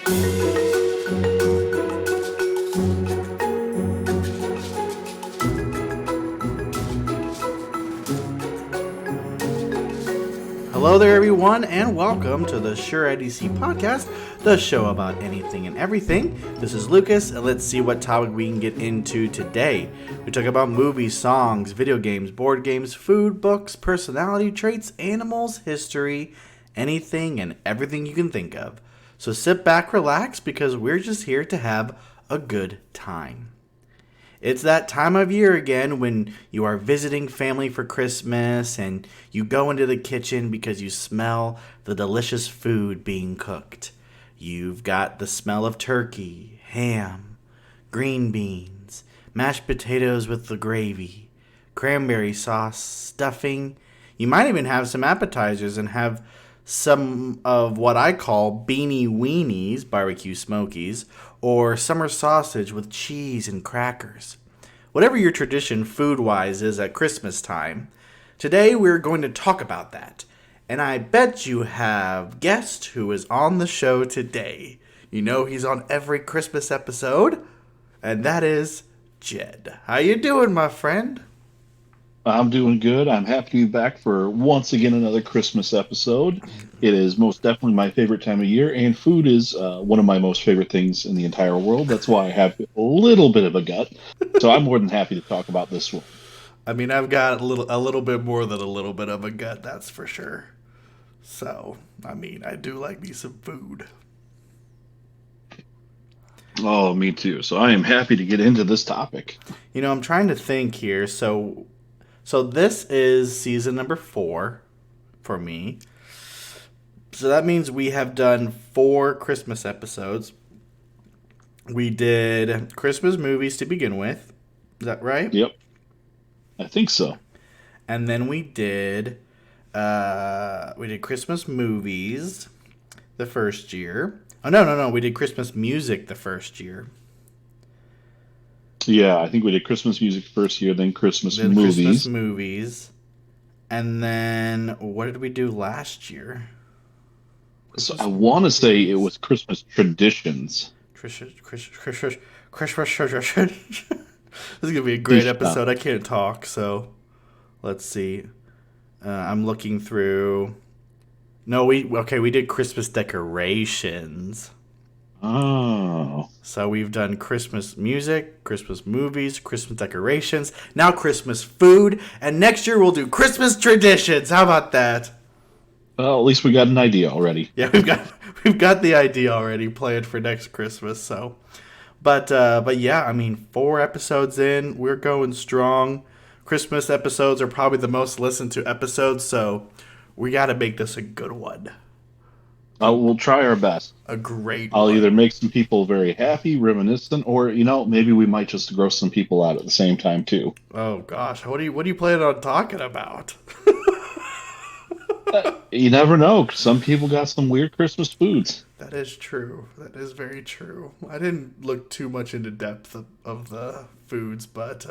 Hello there, everyone, and welcome to the Sure IDC podcast, the show about anything and everything. This is Lucas, and let's see what topic we can get into today. We talk about movies, songs, video games, board games, food, books, personality traits, animals, history, anything and everything you can think of. So sit back, relax, because we're just here to have a good time. It's that time of year again when you are visiting family for Christmas and you go into the kitchen because you smell the delicious food being cooked. You've got the smell of turkey, ham, green beans, mashed potatoes with the gravy, cranberry sauce, stuffing. You might even have some appetizers and have some of what I call beanie weenies, barbecue smokies, or summer sausage with cheese and crackers. Whatever your tradition food-wise is at Christmas time, today we're going to talk about that. And I bet you have guessed who is on the show today. You know he's on every Christmas episode, and that is Jed. How you doing, my friend? I'm doing good. I'm happy to be back for once again another Christmas episode. It is most definitely my favorite time of year, and food is one of my most favorite things in the entire world. That's why I have a little bit of a gut. So I'm more than happy to talk about this one. I mean, I've got a little bit more than a little bit of a gut, that's for sure. So, I mean, I do like me some food. Oh, me too. So I am happy to get into this topic. You know, I'm trying to think here. So this is season number 4 for me. So that means we have done 4 Christmas episodes. We did Christmas movies to begin with. Is that right? Yep, I think so. And then we did Christmas movies the first year. Oh no, we did Christmas music the first year. Yeah, I think we did Christmas music first year, then Christmas Then movies. Christmas movies. And then what did we do last year? So Christmas I want to say it movies. was Christmas traditions. Christmas tradition. This is gonna be a great Yeah. episode. I can't talk, so let's see. I'm looking through. No, we did Christmas decorations. Oh. So we've done Christmas music, Christmas movies, Christmas decorations, now Christmas food, and next year we'll do Christmas traditions. How about that? Well, at least we got an idea already. Yeah, we've got the idea already planned for next Christmas. So, but yeah, I mean, 4 episodes in, we're going strong. Christmas episodes are probably the most listened to episodes, so we got to make this a good one, We'll try our best. a great I'll either one. make some people very happy, reminiscent, or maybe we might just gross some people out at the same time too. Oh gosh, what do you plan on talking about? You never know. Some people got some weird Christmas foods. That is true. That is very true. I didn't look too much into depth of the foods, but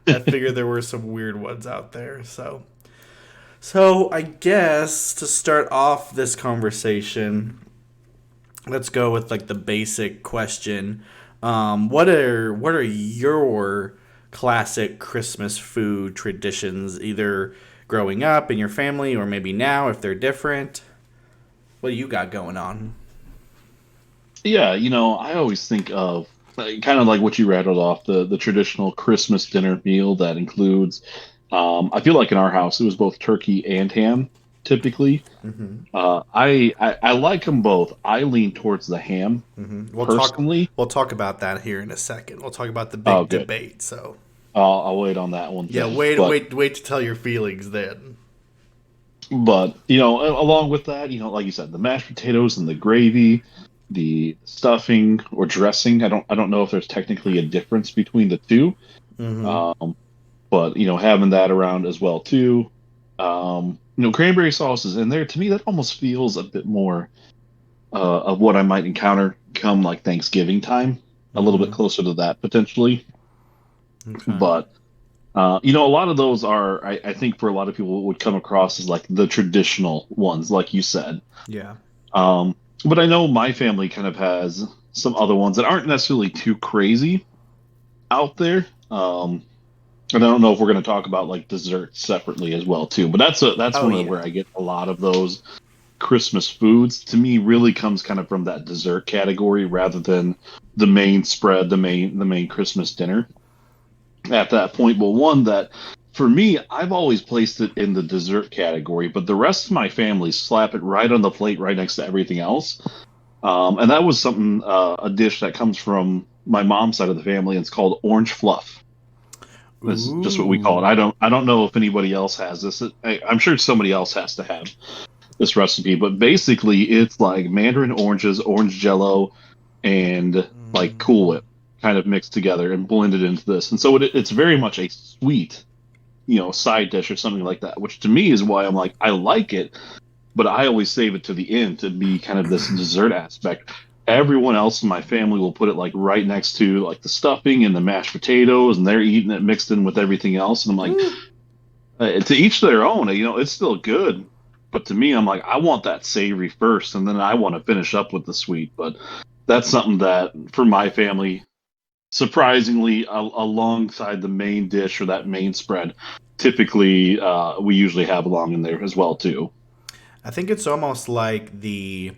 I figured there were some weird ones out there. So I guess to start off this conversation, let's go with like the basic question. What are your classic Christmas food traditions, either growing up in your family or maybe now if they're different? What do you got going on? Yeah, I always think of kind of like what you rattled off the traditional Christmas dinner meal that includes. I feel like in our house it was both turkey and ham. Typically, Mm-hmm. I like them both. I lean towards the ham Mm-hmm. personally. We'll talk about that here in a second. We'll talk about the Oh, big good. debate. So I'll wait on that one yeah, then. But wait to tell your feelings then. along with that, like you said, the mashed potatoes and the gravy, the stuffing or dressing. I don't know if there's technically a difference between the two. Mm-hmm. Um, but having that around as well too. Cranberry sauce is in there. To me, that almost feels a bit more of what I might encounter come like Thanksgiving time. A little bit Mm-hmm. closer to that potentially. Okay. But a lot of those are, I think, for a lot of people, would come across as like the traditional ones, like you said. Yeah. Um, But I know my family kind of has some other ones that aren't necessarily too crazy out there. And I don't know if we're going to talk about like desserts separately as well too. But that's Oh one of yeah. where I get a lot of those Christmas foods. To me, really comes kind of from that dessert category rather than the main spread, the main Christmas dinner. At that point, well, one that for me, I've always placed it in the dessert category, but the rest of my family slap it right on the plate, right next to everything else. And that was something, a dish that comes from my mom's side of the family, and it's called orange fluff. This is just what we call it. Ooh. I don't know if anybody else has this. I'm sure somebody else has to have this recipe, but basically it's like mandarin oranges, orange jello, and like Cool Mm. Whip kind of mixed together and blended into this. And so it's very much a sweet, side dish or something like that, which to me is why I'm like, I like it, but I always save it to the end to be kind of this dessert aspect. Everyone else in my family will put it like right next to like the stuffing and the mashed potatoes, and they're eating it mixed in with everything else. And I'm like, Ooh. to each their own. It's still good, but to me, I'm like, I want that savory first, and then I want to finish up with the sweet. But that's something that for my family, surprisingly, alongside the main dish or that main spread, typically we usually have along in there as well too. I think it's almost like the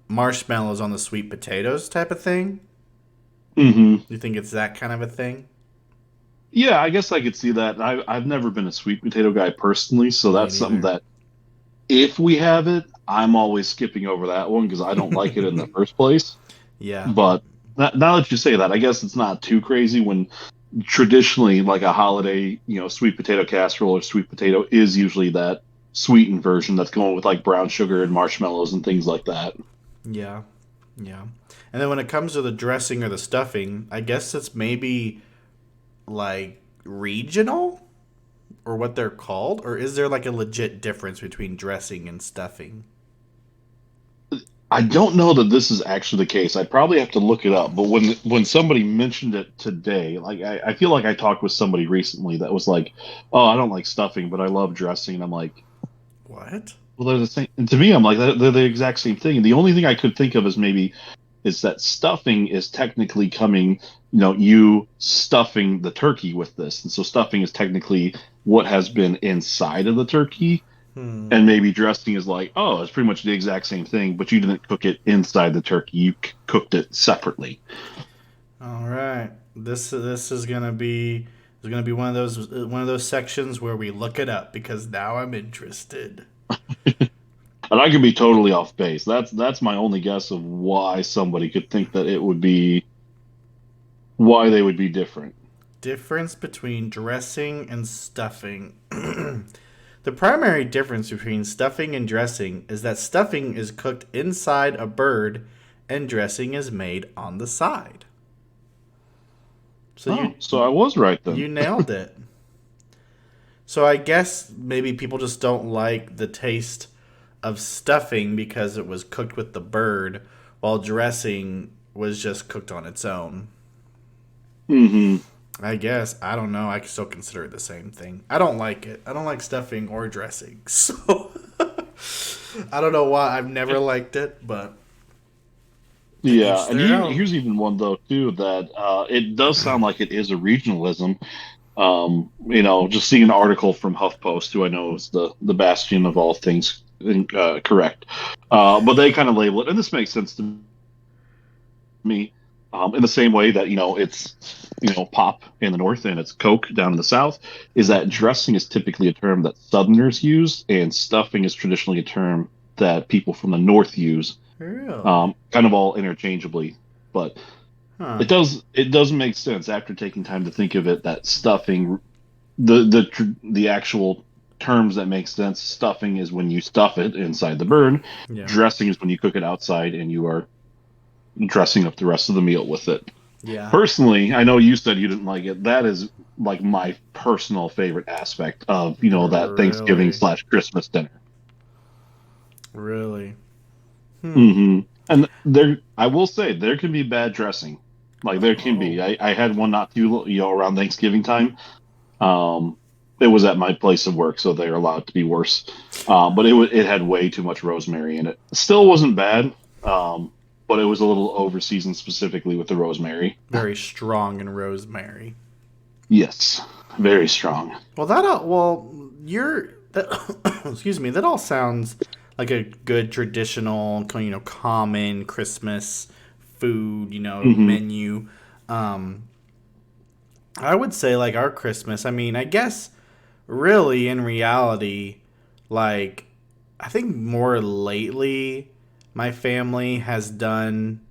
marshmallows on the sweet potatoes type of thing. Hmm. You think it's that kind of a thing? Yeah, I guess I could see that. I've never been a sweet potato guy personally, so Me that's something neither. that if we have it, I'm always skipping over that one because I don't like it in the first place. Yeah. But now that you say that, I guess it's not too crazy when traditionally, like a holiday, sweet potato casserole or sweet potato is usually that sweetened version that's going with like brown sugar and marshmallows and things like that. Yeah. Yeah. And then when it comes to the dressing or the stuffing, I guess it's maybe like regional or what they're called, or is there like a legit difference between dressing and stuffing? I don't know that this is actually the case. I'd probably have to look it up. But when somebody mentioned it today, like I feel like I talked with somebody recently that was like, "Oh, I don't like stuffing, but I love dressing." And I'm like, What? "Well, they're the same." And to me, I'm like, they're the exact same thing. And the only thing I could think of is maybe is that stuffing is technically coming, you stuffing the turkey with this, and so stuffing is technically what has been inside of the turkey. Hmm. And maybe dressing is like, oh, it's pretty much the exact same thing, but you didn't cook it inside the turkey. You cooked it separately. All right. This is gonna be one of those sections where we look it up because now I'm interested. And I could be totally off base. That's my only guess of why somebody could think that it would be why they would be different. Difference between dressing and stuffing. The primary difference between stuffing and dressing is that stuffing is cooked inside a bird and dressing is made on the side. So Oh, so I was right then. you nailed it. So I guess maybe people just don't like the taste of stuffing because it was cooked with the bird while dressing was just cooked on its own. Hmm. I guess. I don't know. I can still consider it the same thing. I don't like it. I don't like stuffing or dressing. So I don't know why. I've never liked it, but to Yeah, each and their own. here's even one though too that it does sound like it is a regionalism. Just seeing an article from HuffPost, who I know is the bastion of all things correct, but they kind of label it, and this makes sense to me, in the same way that it's pop in the north and it's Coke down in the south. Is that Mm-hmm. dressing is typically a term that Southerners use, and stuffing is traditionally a term that people from the north use, Really? kind of all interchangeably, but. Huh. It does make sense after taking time to think of it that stuffing the actual terms that make sense. Stuffing is when you stuff it inside the bird. Yeah. Dressing is when you cook it outside and you are dressing up the rest of the meal with it. Yeah. Personally, I know you said you didn't like it. That is like my personal favorite aspect of that Thanksgiving Really? slash Christmas dinner. Really? Hmm. Hmm. And I will say there can be bad dressing. Like there can Oh. be. I had one not too around Thanksgiving time. Um, it was at my place of work, so they're allowed to be worse. But it had way too much rosemary in it. Still wasn't bad, but it was a little over seasoned specifically with the rosemary. Very strong in rosemary. Yes, very strong. Well, that well, excuse me. That all sounds like a good traditional, common Christmas food, menu. I would say like our Christmas. I mean, I guess really in reality, like I think more lately, my family has done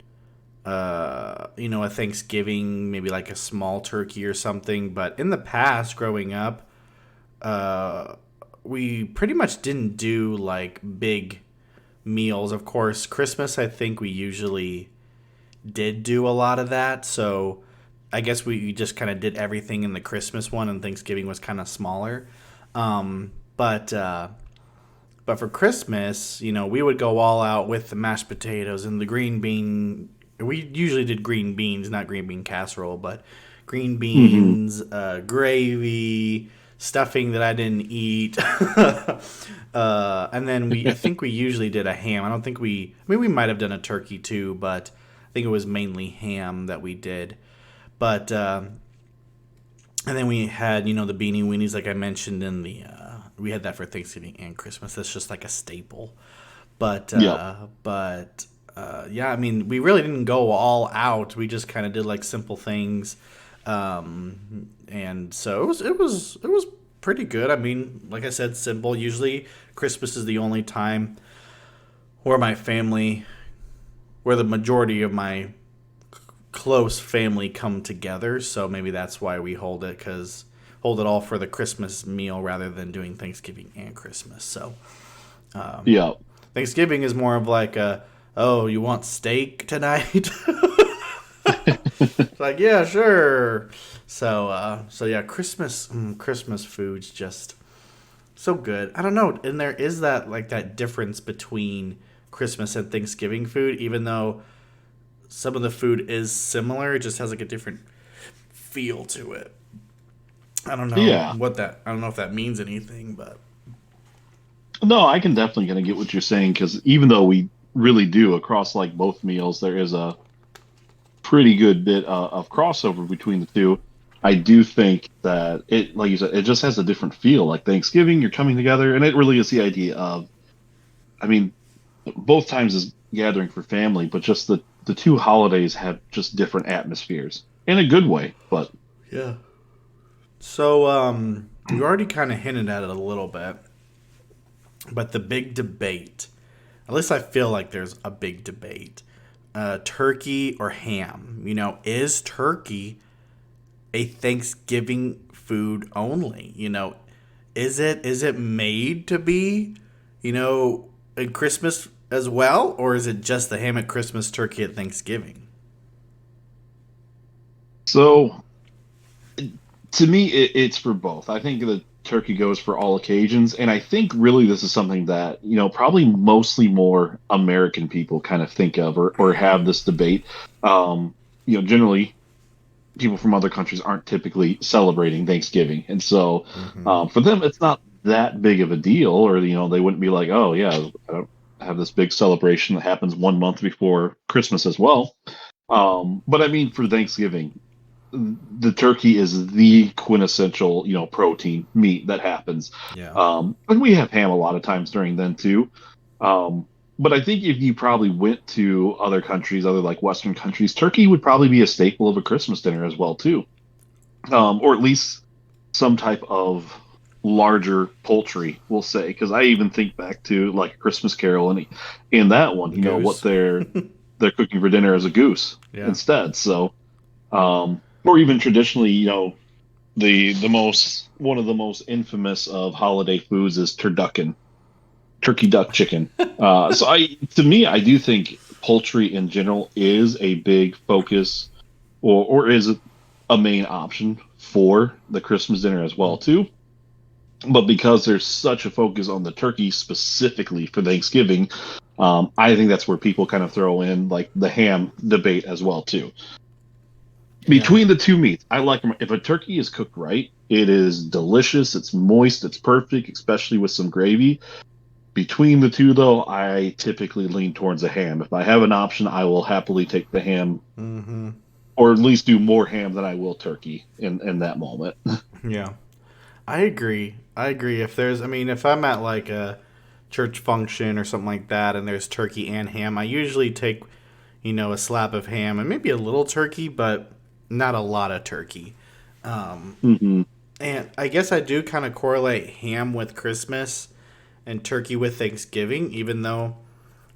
a Thanksgiving, maybe like a small turkey or something. But in the past, growing up, we pretty much didn't do like big meals. Of course, Christmas, I think we usually did do a lot of that. So I guess we just kind of did everything in the Christmas one, and Thanksgiving was kind of smaller. But for Christmas, we would go all out with the mashed potatoes and the green bean. We usually did green beans, not green bean casserole, but green beans, gravy, stuffing that I didn't eat. And then I think we usually did a ham. We might have done a turkey too, but I think it was mainly ham that we did. But, and then we had, the beanie weenies, like I mentioned we had that for Thanksgiving and Christmas. That's just like a staple. But, yeah, I mean, we really didn't go all out. We just kind of did like simple things. And so it was pretty good. I mean, like I said, simple. Usually Christmas is the only time where where the majority of my close family come together. So maybe that's why we hold it all for the Christmas meal rather than doing Thanksgiving and Christmas. So, yeah, Thanksgiving is more of like you want steak tonight? It's like, yeah, sure. So yeah, Christmas food's just so good. I don't know, and there is that difference between Christmas and Thanksgiving food, even though some of the food is similar, it just has like a different feel to it. I don't know yeah. I don't know if that means anything, but No, I can definitely kind of get what you're saying because even though we really do across like both meals, there is a pretty good bit of crossover between the two. I do think that it, like you said, it just has a different feel. Like Thanksgiving, you're coming together, and it really is the idea of, I mean, both times is gathering for family, but just the two holidays have just different atmospheres in a good way. But yeah. So you already kind of hinted at it a little bit, but the big debate, at least I feel like there's a big debate, turkey or ham. Is turkey a Thanksgiving food only? Is it made to be, in Christmas as well, or is it just the ham at Christmas, turkey at Thanksgiving? so to me, it's for both. I think the turkey goes for all occasions, and I think really this is something that probably mostly more American people kind of think of or have this debate. Generally, people from other countries aren't typically celebrating Thanksgiving, and so for them, it's not that big of a deal, or they wouldn't be like, oh yeah, I don't have this big celebration that happens 1 month before Christmas as well. But I mean, for Thanksgiving, the turkey is the quintessential, protein meat that happens. Yeah. And we have ham a lot of times during then too. But I think if you probably went to other countries, other like Western countries, turkey would probably be a staple of a Christmas dinner as well too, or at least some type of larger poultry, we'll say. Because I even think back to like Christmas Carol, and in that one, what they're cooking for dinner is a goose instead. So. Or even traditionally, one of the most infamous of holiday foods is turducken, turkey, duck, chicken. To me, I do think poultry in general is a big focus, or is a main option for the Christmas dinner as well too. But because there's such a focus on the turkey specifically for Thanksgiving, I think that's where people kind of throw in like the ham debate as well too. Yeah. Between the two meats, I like them. If a turkey is cooked right, it is delicious. It's moist. It's perfect, especially with some gravy. Between the two, though, I typically lean towards a ham. If I have an option, I will happily take the ham, Mm-hmm. or at least do more ham than I will turkey in that moment. Yeah. I agree. I agree. If I'm at like a church function or something like that and there's turkey and ham, I usually take, a slab of ham and maybe a little turkey, but not a lot of turkey. Hmm. And I guess I do kind of correlate ham with Christmas and turkey with Thanksgiving, even though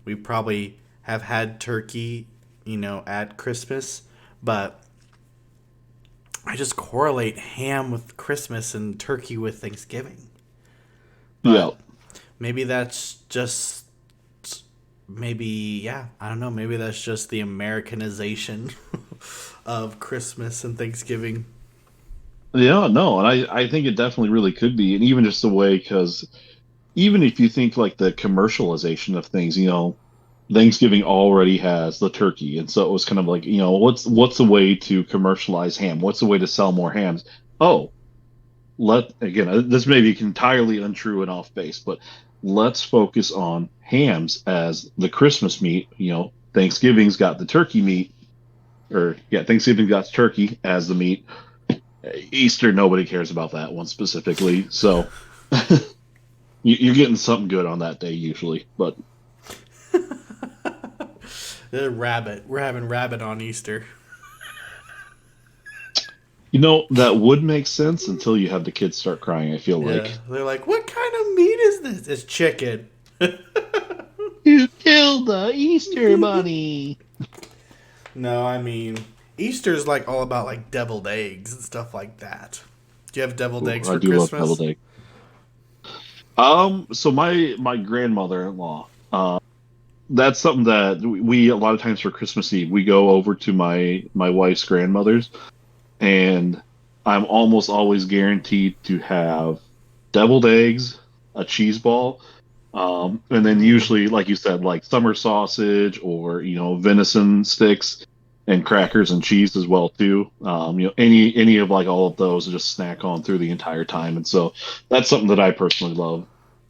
we probably have had turkey, at Christmas. But I just correlate ham with Christmas and turkey with Thanksgiving. Yeah. But maybe that's just, yeah, I don't know. Maybe that's just the Americanization of Christmas and Thanksgiving. Yeah, no, and I think it definitely really could be, and even just the way, because even if you think like the commercialization of things, Thanksgiving already has the turkey, and so it was kind of like, what's the way to commercialize ham? What's the way to sell more hams? Oh, this may be entirely untrue and off base, but let's focus on hams as the Christmas meat. Thanksgiving's got the turkey meat, or yeah, Thanksgiving got turkey as the meat. Easter, nobody cares about that one specifically, so you're getting something good on that day usually. But The rabbit. We're having rabbit on Easter. that would make sense until you have the kids start crying, I feel Yeah. like. They're like, what kind of meat is this? It's chicken. You killed the Easter bunny. No, Easter's like all about like deviled eggs and stuff like that. Do you have deviled eggs I for do love Christmas? deviled egg. So my grandmother-in-law, that's something that we a lot of times for Christmas Eve we go over to my wife's grandmother's, and I'm almost always guaranteed to have deviled eggs, a cheese ball, and then usually, like you said, like summer sausage or venison sticks and crackers and cheese as well too. Any of like all of those, just snack on through the entire time, and so that's something that I personally love.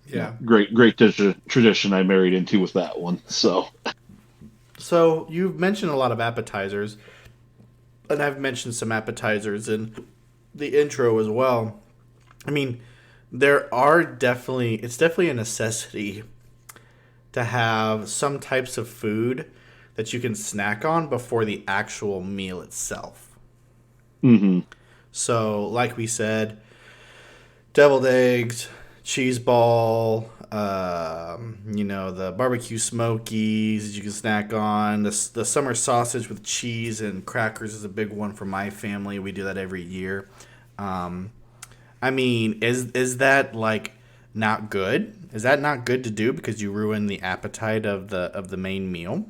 Yeah. Great tradition I married into with that one. So So you've mentioned a lot of appetizers, and I've mentioned some appetizers in the intro as well. I mean, it's definitely a necessity to have some types of food that you can snack on before the actual meal itself. hmm So, like we said, deviled eggs, cheese ball, the barbecue smokies that you can snack on. The summer sausage with cheese and crackers is a big one for my family. We do that every year. Is that like not good? Is that not good to do because you ruin the appetite of the main meal?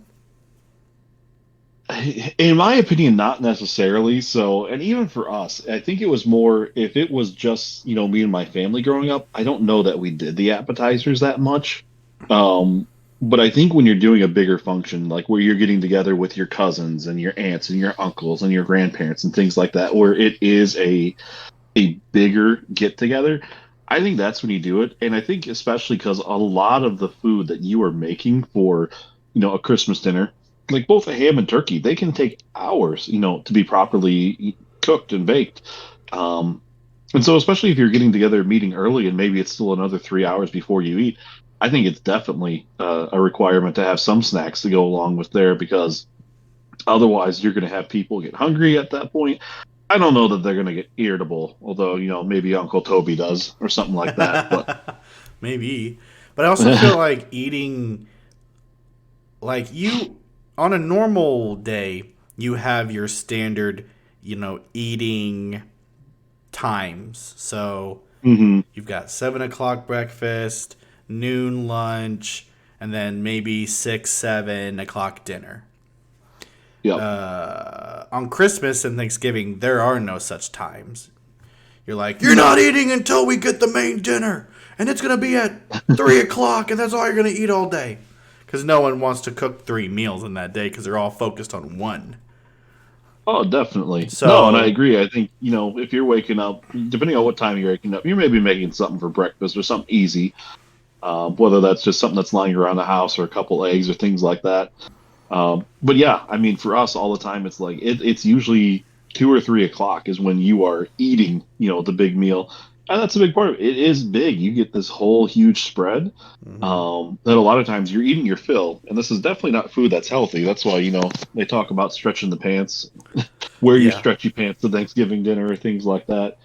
in my opinion, not necessarily. So, and even for us, I think it was more if it was just me and my family growing up. I don't know that we did the appetizers that much. But I think when you're doing a bigger function, like where you're getting together with your cousins and your aunts and your uncles and your grandparents and things like that, where it is a bigger get together, I think that's when you do it. And I think especially because a lot of the food that you are making for, a Christmas dinner, like both a ham and turkey, they can take hours, to be properly cooked and baked. Um, and so especially if you're getting together, meeting early, and maybe it's still another 3 hours before you eat, I think it's definitely a requirement to have some snacks to go along with there because otherwise you're going to have people get hungry at that point. I don't know that they're going to get irritable, although, maybe Uncle Toby does or something like that. But Maybe. But I also feel like eating, like you, on a normal day, you have your standard, eating times. So hmm you've got 7 o'clock breakfast, noon lunch, and then maybe 6, 7 o'clock dinner. Yep. On Christmas and Thanksgiving, there are no such times. You're like, you're not eating until we get the main dinner, and it's gonna be at 3 o'clock, and that's all you're gonna eat all day. Because no one wants to cook 3 meals in that day because they're all focused on one. Oh, definitely. No, and I So agree. I think, if you're waking up, depending on what time you're waking up, you're maybe making something for breakfast or something easy, whether that's just something that's lying around the house or a couple eggs or things like that. But yeah, I mean, for us all the time, it's like it's usually 2 or 3 o'clock is when you are eating, the big meal, and that's a big part of it. It is big. You get this whole huge spread. mhm. That a lot of times you're eating your fill, and this is definitely not food that's healthy. That's why they talk about stretching the pants, wear your Yeah, stretchy pants to Thanksgiving dinner or things like that.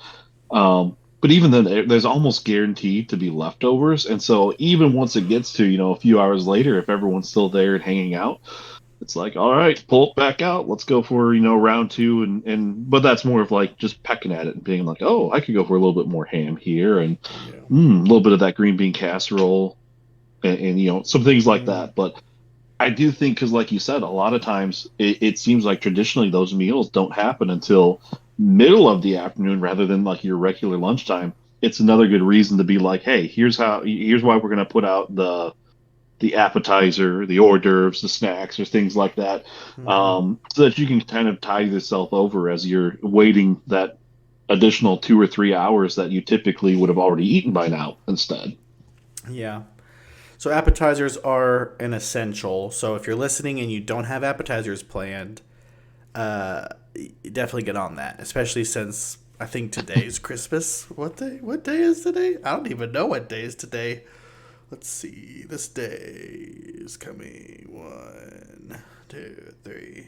But even then, there's almost guaranteed to be leftovers, and so even once it gets to a few hours later, if everyone's still there and hanging out, it's like, all right, pull it back out. Let's go for, round two. But that's more of like just pecking at it and being like, oh, I could go for a little bit more ham here and yeah. a little bit of that green bean casserole and some things like Mm, that. But I do think, because like you said, a lot of times it seems like traditionally those meals don't happen until middle of the afternoon rather than like your regular lunchtime. It's another good reason to be like, hey, here's why we're going to put out the appetizer, the hors d'oeuvres, the snacks, or things like that, mhm. so that you can kind of tide yourself over as you're waiting that additional 2 or 3 hours that you typically would have already eaten by now instead. Yeah. So appetizers are an essential. So if you're listening and you don't have appetizers planned, uh, definitely get on that. Especially since I think today's Christmas. What day? What day is today? I don't even know what day is today. Let's see. This day is coming. 1, 2, 3.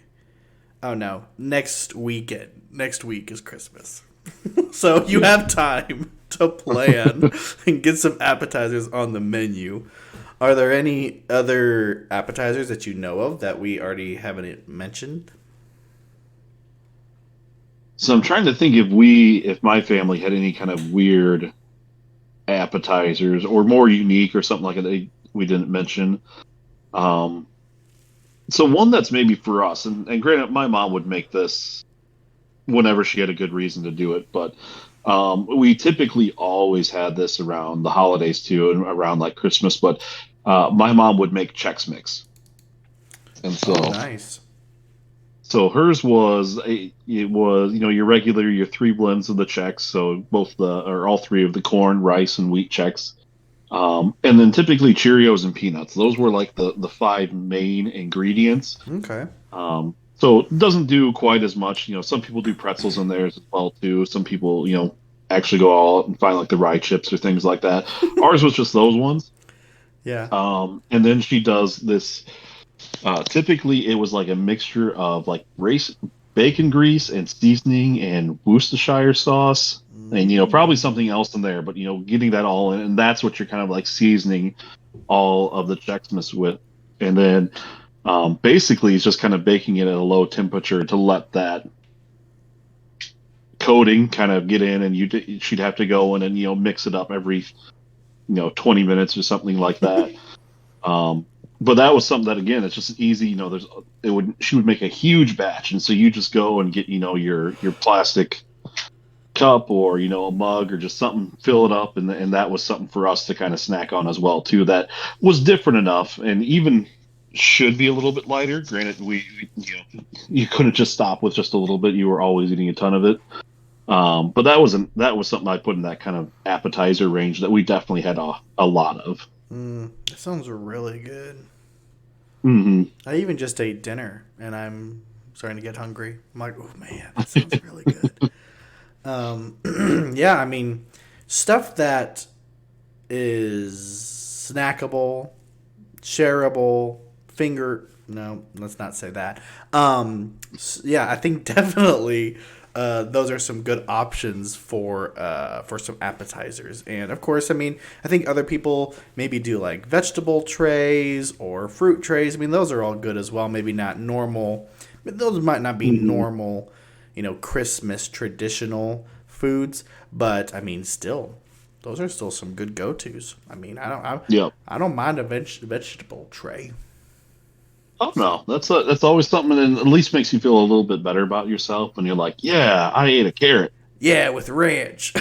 Oh no! Next weekend. Next week is Christmas. So you have time to plan and get some appetizers on the menu. Are there any other appetizers that you know of that we already haven't mentioned? So I'm trying to think if my family had any kind of weird appetizers or more unique or something like that we didn't mention. Um, so one that's maybe for us, and granted, my mom would make this whenever she had a good reason to do it. But we typically always had this around the holidays too, and around like Christmas. But my mom would make Chex Mix, and Oh, so nice. hers was it was your regular your three blends of the Chex, so both the or all three of the corn, rice, and wheat Chex. And then typically Cheerios and peanuts. Those were like the five main ingredients. Okay. So it doesn't do quite as much. Some people do pretzels in there as well too. Some people, actually go all out and find like the rye chips or things like that. Ours was just those ones. Yeah. And then she does this. Typically, it was like a mixture of like race bacon grease and seasoning and Worcestershire sauce, and probably Mm. something else in there. But getting that all in, and that's what you're kind of like seasoning all of the Chex with, and then basically, it's just kind of baking it at a low temperature to let that coating kind of get in, and she'd have to go in and mix it up every 20 minutes or something like that. Um, but that was something that again, it's just easy. There's it would she would make a huge batch, and so you just go and get your plastic cup or a mug or just something, fill it up, and that was something for us to kind of snack on as well too. That was different enough, and even should be a little bit lighter. Granted, you couldn't just stop with just a little bit. You were always eating a ton of it. But that was something I put in that kind of appetizer range that we definitely had a lot of. That sounds really good. Hmm. I even just ate dinner and I'm starting to get hungry. I'm like, oh man, that sounds really good. Yeah, I mean, stuff that is snackable, shareable, finger. No, let's not say that. Yeah, I think definitely those are some good options for some appetizers. And of course, I mean, I think other people maybe do like vegetable trays or fruit trays. I mean, those are all good as well. Maybe not normal. But those might not be Hmm. normal, Christmas traditional foods. But I mean, still, those are still some good go tos. I mean, Yep. I don't mind a vegetable tray. Oh no, So that's always something that at least makes you feel a little bit better about yourself when you're like, yeah, I ate a carrot. yeah, with ranch.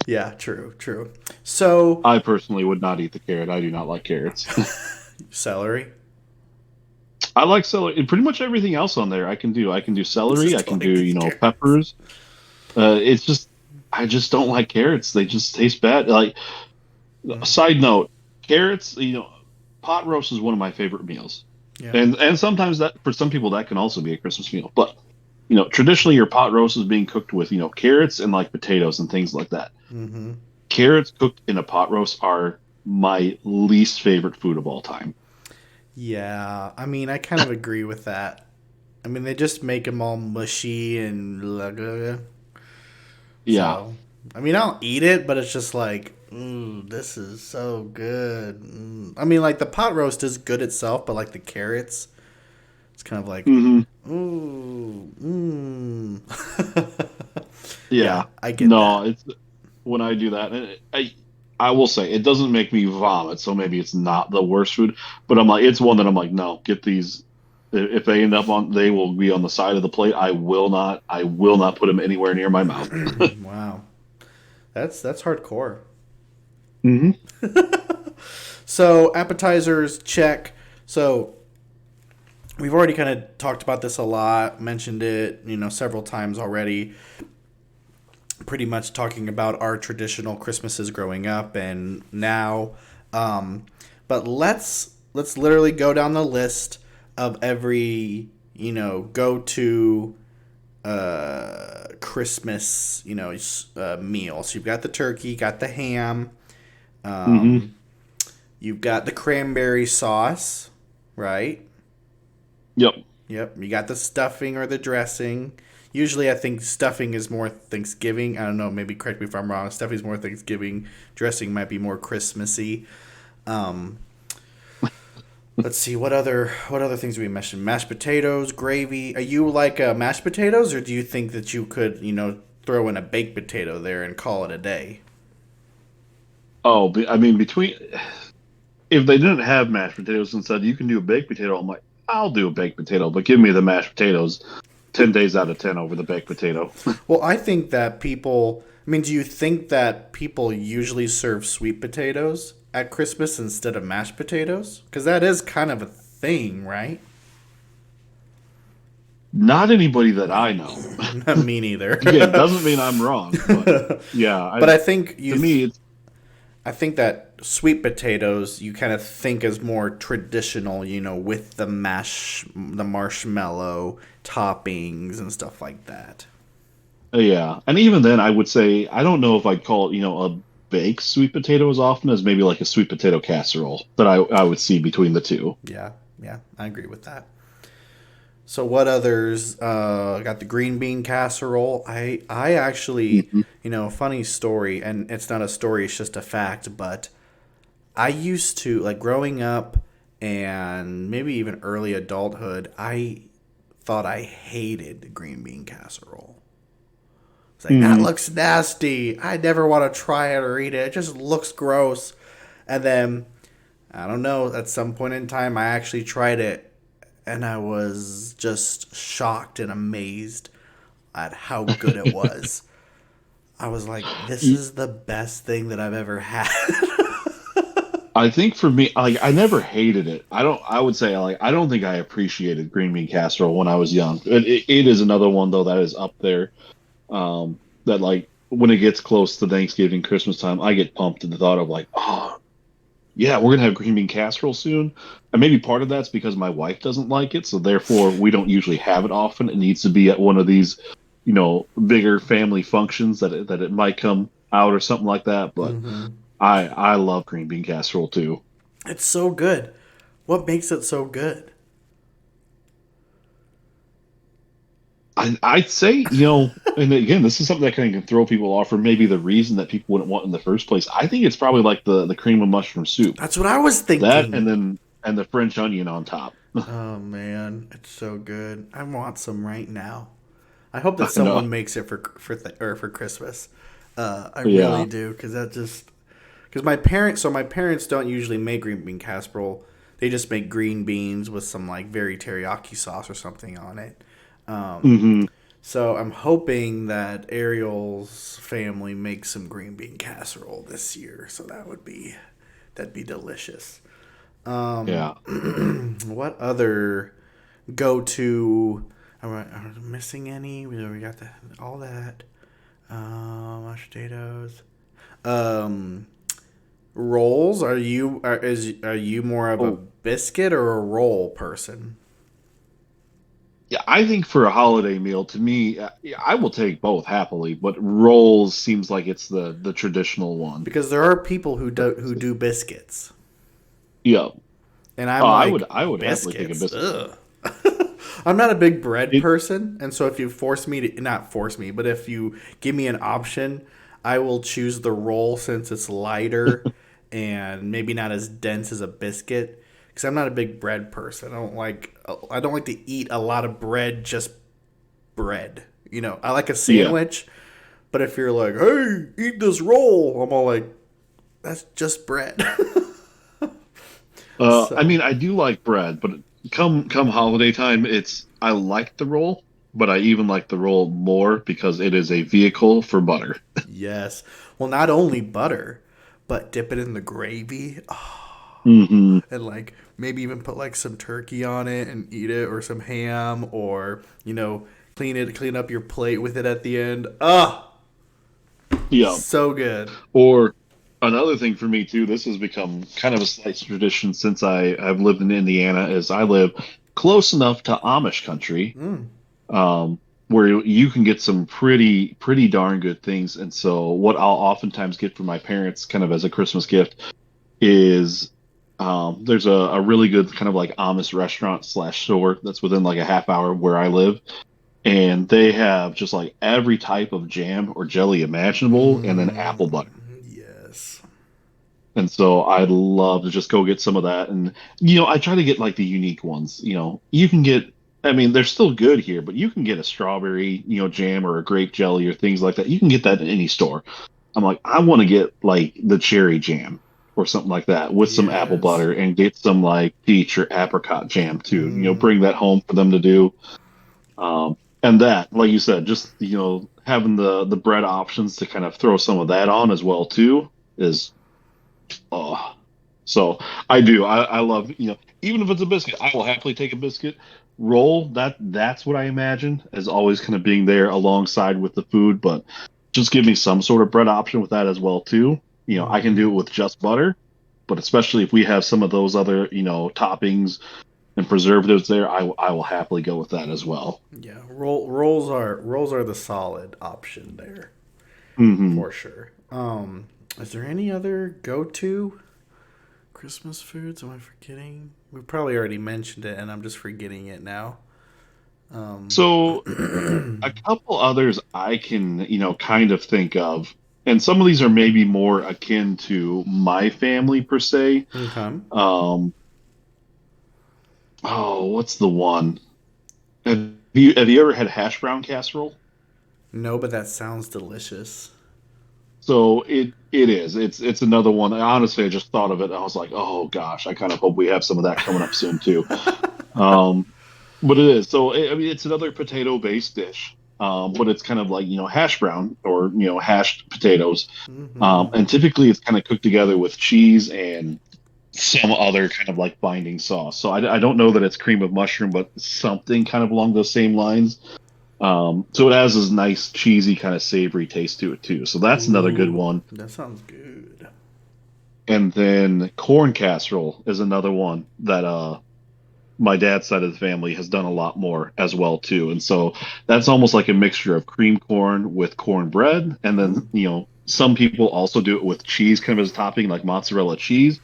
Yeah, true, true. So I personally would not eat the carrot. I do not like carrots. celery. I like celery. And pretty much everything else on there I can do. I can do celery. I Just can like do, the carrots. peppers. It's just I just don't like carrots. They just taste bad. Like, Mm, side note, carrots. Pot roast is one of my favorite meals, yeah. and sometimes that for some people that can also be a Christmas meal. But traditionally your pot roast is being cooked with carrots and like potatoes and things like that. Hmm. Carrots cooked in a pot roast are my least favorite food of all time. Yeah. I mean, I kind of agree with that. I mean, they just make them all mushy and blah, blah, blah. Yeah. So, I mean, I'll eat it, but it's just like, this is so good. I mean, like the pot roast is good itself, but like the carrots, it's kind of like, Hmm. ooh, yeah, Yeah. I get No, that. it's when I do that, and I will say it doesn't make me vomit, so maybe it's not the worst food, but I'm like it's one that I'm like, no, get these. If they end up on, they will be on the side of the plate. I will not put them anywhere near my mouth. Wow, that's hardcore. Hmm. So appetizers check. So we've already kind of talked about this a lot, mentioned it, several times already. Pretty much talking about our traditional Christmases growing up and now. Um, but let's literally go down the list of every go to Christmas meal. So you've got the turkey, got the ham, Hmm. um, you've got the cranberry sauce, right? Yep. Yep. You got the stuffing or the dressing. Usually, I think stuffing is more Thanksgiving. I don't know. Maybe correct me if I'm wrong. Stuffing is more Thanksgiving. Dressing might be more Christmassy. Um, let's see what other things we mentioned. Mashed potatoes, gravy. Are you like mashed potatoes, or do you think that you could throw in a baked potato there and call it a day? Oh, I mean, between if they didn't have mashed potatoes and said you can do a baked potato, I'm like, I'll do a baked potato, but give me the mashed potatoes 10 days out of 10 over the baked potato. Well, I think that people. I mean, do you think that people usually serve sweet potatoes at Christmas instead of mashed potatoes? Because that is kind of a thing, right? Not anybody that I know. Me neither. Again, doesn't mean I'm wrong, but yeah, But I think to me it's I think that sweet potatoes you kind of think as more traditional, with the marshmallow toppings and stuff like that. yeah. And even then I would say I don't know if I'd call it, a baked sweet potato as often as maybe like a sweet potato casserole that I would see between the two. Yeah, yeah, I agree with that. So what others? Got the green bean casserole. I actually, Hmm. funny story, and it's not a story; it's just a fact. But I used to like growing up, and maybe even early adulthood. I thought I hated the green bean casserole. It's like that Hmm. looks nasty. I never want to try it or eat it. It just looks gross. And then I don't know. At some point in time, I actually tried it, and I was just shocked and amazed at how good it was. I was like, this is the best thing that I've ever had. I think for me, like I never hated it. I would say like I don't think I appreciated green bean casserole when I was young. It is another one though that is up there. That like when it gets close to Thanksgiving, Christmas time, I get pumped at the thought of like, oh yeah, we're gonna have green bean casserole soon. And maybe part of that's because my wife doesn't like it, so therefore we don't usually have it often. It needs to be at one of these, bigger family functions that it might come out or something like that. But Hmm. I love green bean casserole too. It's so good. What makes it so good? I'd say, and again, this is something that kind of can throw people off, or maybe the reason that people wouldn't want in the first place. I think it's probably like the cream of mushroom soup, That's what I was that, thinking. and the French onion on top. Oh man, it's so good. I want some right now. I hope that I know. someone makes it for Christmas. I really Yeah. do because that just because my parents don't usually make green bean casserole. They just make green beans with some like very teriyaki sauce or something on it. Hmm. So I'm hoping that Ariel's family makes some green bean casserole this year. So that'd be delicious. Um, Yeah. what other go to? Are we missing any? We got all that. Mashed potatoes. Um, rolls. Are you more of a Oh, biscuit or a roll person? yeah. I think for a holiday meal, to me, yeah, I will take both happily, but rolls seems like it's the traditional one. Because there are people For who Christmas. do biscuits, Yeah. and Oh, I'm I would like I would happily take a biscuits. biscuit. Ugh. I'm not a big bread It, person, and so if you force me to not force me, but if you give me an option, I will choose the roll since it's lighter and maybe not as dense as a biscuit. Because I'm not a big bread person. I don't like to eat a lot of bread, just bread. I like a yeah. sandwich, but if you're like, hey, eat this roll, I'm all like, that's just bread. I So mean, I do like bread, but come holiday time, I like the roll, but I even like the roll more because it is a vehicle for butter. yes, well, not only butter, but dip it in the gravy. Hmm. And like maybe even put like some turkey on it and eat it, or some ham, or clean up your plate with it at the end. Yeah. So good. Or another thing for me too, this has become kind of a slight tradition since I've lived in Indiana, is I live close enough to Amish country, Mm. um, where you can get some pretty darn good things. And so what I'll oftentimes get from my parents kind of as a Christmas gift is there's a really good kind of like Amish restaurant slash store that's within like a half hour of where I live. And they have just like every type of jam or jelly imaginable and then apple Mm. butter. Yes. And so I'd love to just go get some of that. And, I try to get like the unique ones. You can get, I mean, they're still good here, but you can get a strawberry, jam or a grape jelly or things like that. You can get that in any store. I'm like, I want to get like the cherry jam or something like that with some apple Yes. butter and get some like peach or apricot jam too. Mm. Bring that home for them to do. And that, like you said, just, having the bread options to kind of throw some of that on as well too is. Oh, so I do. I love, even if it's a biscuit, I will happily take a biscuit roll. That's what I imagine as always kind of being there alongside with the food, but just give me some sort of bread option with that as well too. I can do Mm-hmm. it with just butter, but especially if we have some of those other, toppings and preservatives there, I will happily go with that as well. Yeah. Rolls are the solid option there Hmm. for sure. Is there any other go to Christmas foods? Am I forgetting? We probably already mentioned it, and I'm just forgetting it now. Um, So a couple others I can, kind of think of, and some of these are maybe more akin to my family per se. okay. Um, oh, what's the one? Have you ever had hash brown casserole? No, but that sounds delicious. So it is. It's another one. Honestly, I just thought of it. And I was like, oh gosh, I kind of hope we have some of that coming up soon too. Um, but it is. So I mean, it's another potato-based dish. But it's kind of like, hash brown or, hashed potatoes. Mm-hmm. And typically it's kind of cooked together with cheese and some other kind of like binding sauce. So I don't know that it's cream of mushroom, but something kind of along those same lines. So it has this nice cheesy kind of savory taste to it too. So that's another good Ooh, one. that sounds good. And then corn casserole is another one that my dad's side of the family has done a lot more as well too. And so that's almost like a mixture of cream corn with cornbread, and then Mm. some people also do it with cheese, kind of as a topping, like mozzarella cheese.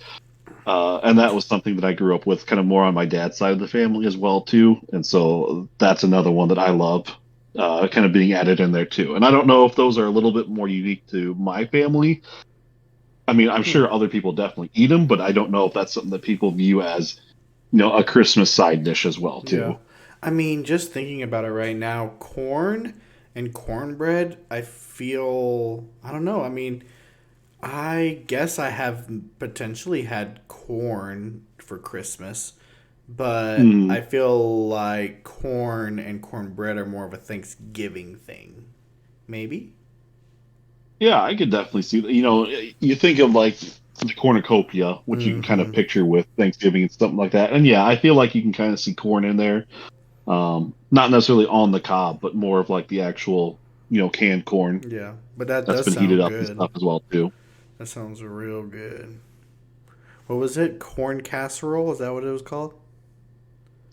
And that was something that I grew up with, kind of more on my dad's side of the family as well too. And so that's another one that I love, kind of being added in there too. And I don't know if those are a little bit more unique to my family. I mean, I'm Hmm. sure other people definitely eat them, but I don't know if that's something that people view as a Christmas side dish as well Yeah. too. I mean, just thinking about it right now, corn and cornbread, I don't know. I mean, I guess I have potentially had corn for Christmas, but Mm, I feel like corn and cornbread are more of a Thanksgiving thing. Maybe? yeah, I could definitely see that. You think of like the cornucopia, which you can kind of Mm-hmm. picture with Thanksgiving and something like that. And yeah, I feel like you can kind of see corn in there. Not necessarily on the cob, but more of like the actual, canned corn Yeah, but that that's does been heated sound up and good. stuff as well too. That sounds real good. What was it? Corn casserole? Is that what it was called?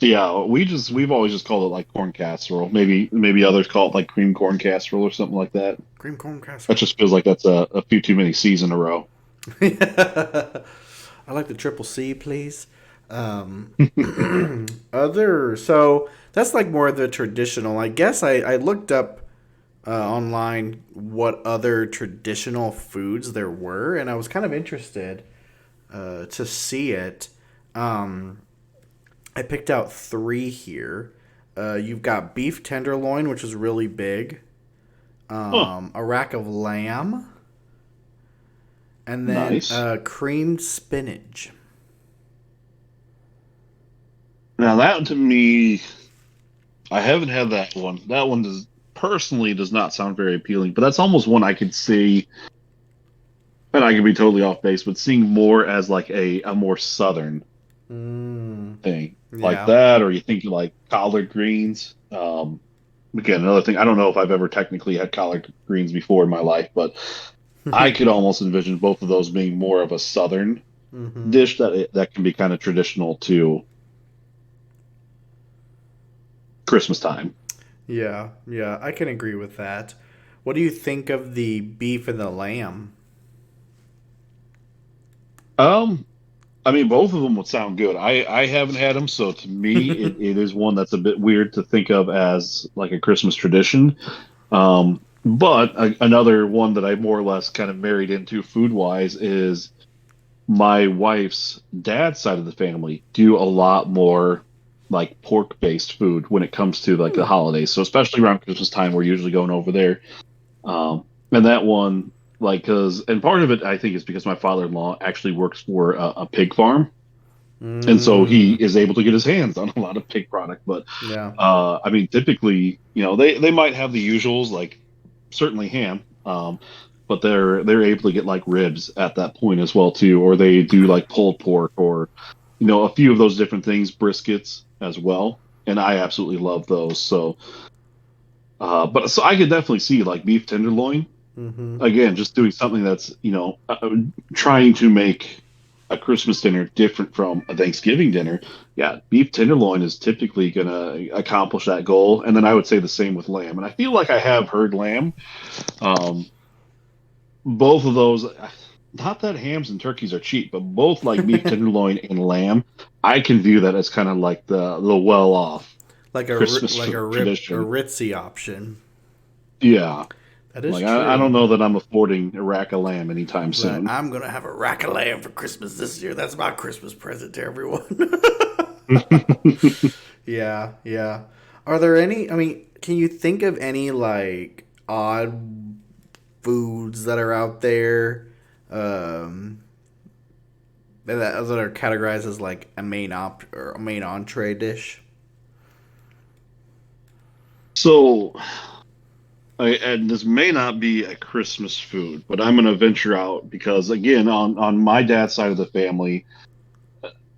Yeah, we've always just called it like corn casserole. Maybe others call it like cream corn casserole or something like that. Cream corn That casserole. just feels like that's a few too many C's in a row. I like the triple C, please. Um, so that's like more of the traditional. I guess I looked up online what other traditional foods there were, and I was kind of interested to see it. Um, I picked out three here. You've got beef tenderloin, which is really big, Oh, a rack of lamb, and then nice. creamed spinach. Now that to me, I haven't had that one. That one does not sound very appealing, but that's almost one I could see, and I could be totally off base, but seeing more as like a more southern Mm, thing like yeah. that, or you think like collard greens. Again, another thing, I don't know if I've ever technically had collard greens before in my life, but I could almost envision both of those being more of a southern Mm-hmm. dish that can be kind of traditional to Christmas time. Yeah, yeah, I can agree with that. What do you think of the beef and the lamb? Um, I mean, both of them would sound good. I haven't had them, so to me, it is one that's a bit weird to think of as like a Christmas tradition. But another one that I more or less kind of married into food wise is my wife's dad's side of the family do a lot more like pork based food when it comes to like the Hmm. holidays. So especially around Christmas time, we're usually going over there. And that one, like, cause, and part of it I think is because my father-in-law actually works for a pig farm, and so he Mm, is able to get his hands on a lot of pig product. But yeah. I mean, typically, they might have the usuals like certainly ham, but they're able to get like ribs at that point as well too, or they do like pulled pork or a few of those different things, briskets as well, and I absolutely love those. So, but so I could definitely see like beef tenderloin Mm-hmm. again, just doing something that's trying to make a Christmas dinner different from a Thanksgiving dinner. Yeah, beef tenderloin is typically going to accomplish that goal, and then I would say the same with lamb. And I feel like I have heard lamb. Um, both of those, not that hams and turkeys are cheap, but both like beef tenderloin and lamb, I can view that as kind of like the well off Like Christmas like food a tradition. ritzy option. Yeah. That is Like I don't true. know that I'm affording a rack of lamb anytime Like, soon. I'm gonna have a rack of lamb for Christmas this year. That's my Christmas present to everyone. Yeah, yeah. Are there any? I mean, can you think of any like odd foods that are out there um, that are categorized as like a main or a main entree dish? So, and this may not be a Christmas food, but I'm going to venture out because, again, on my dad's side of the family,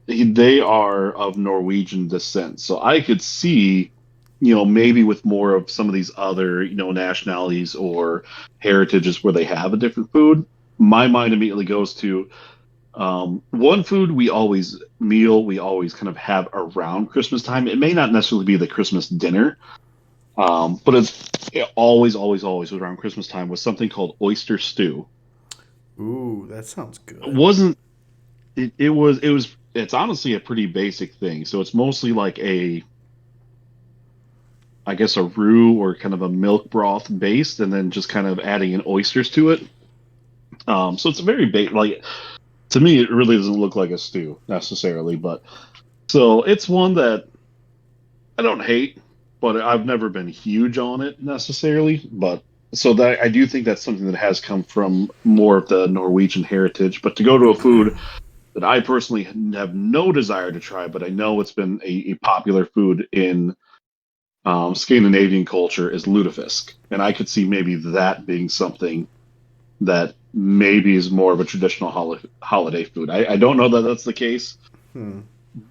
they are of Norwegian descent. So I could see, maybe with more of some of these other, nationalities or heritages where they have a different food, my mind immediately goes to one food we always kind of have around Christmas time. It may not necessarily be the Christmas dinner. But it always around Christmas time was something called oyster stew. Ooh, that sounds It good. wasn't. It's honestly a pretty basic thing. So it's mostly like I guess, a roux or kind of a milk broth based, and then just kind of adding in oysters to it. So it's a very like to me, it really doesn't look like a stew necessarily, but so it's one that I don't hate, but I've never been huge on it necessarily. But so that I do think that's something that has come from more of the Norwegian heritage. But to go to a food that I personally have no desire to try, but I know it's been a popular food in Scandinavian culture is lutefisk, and I could see maybe that being something that maybe is more of a traditional holiday food. I don't know that that's the case, Hmm.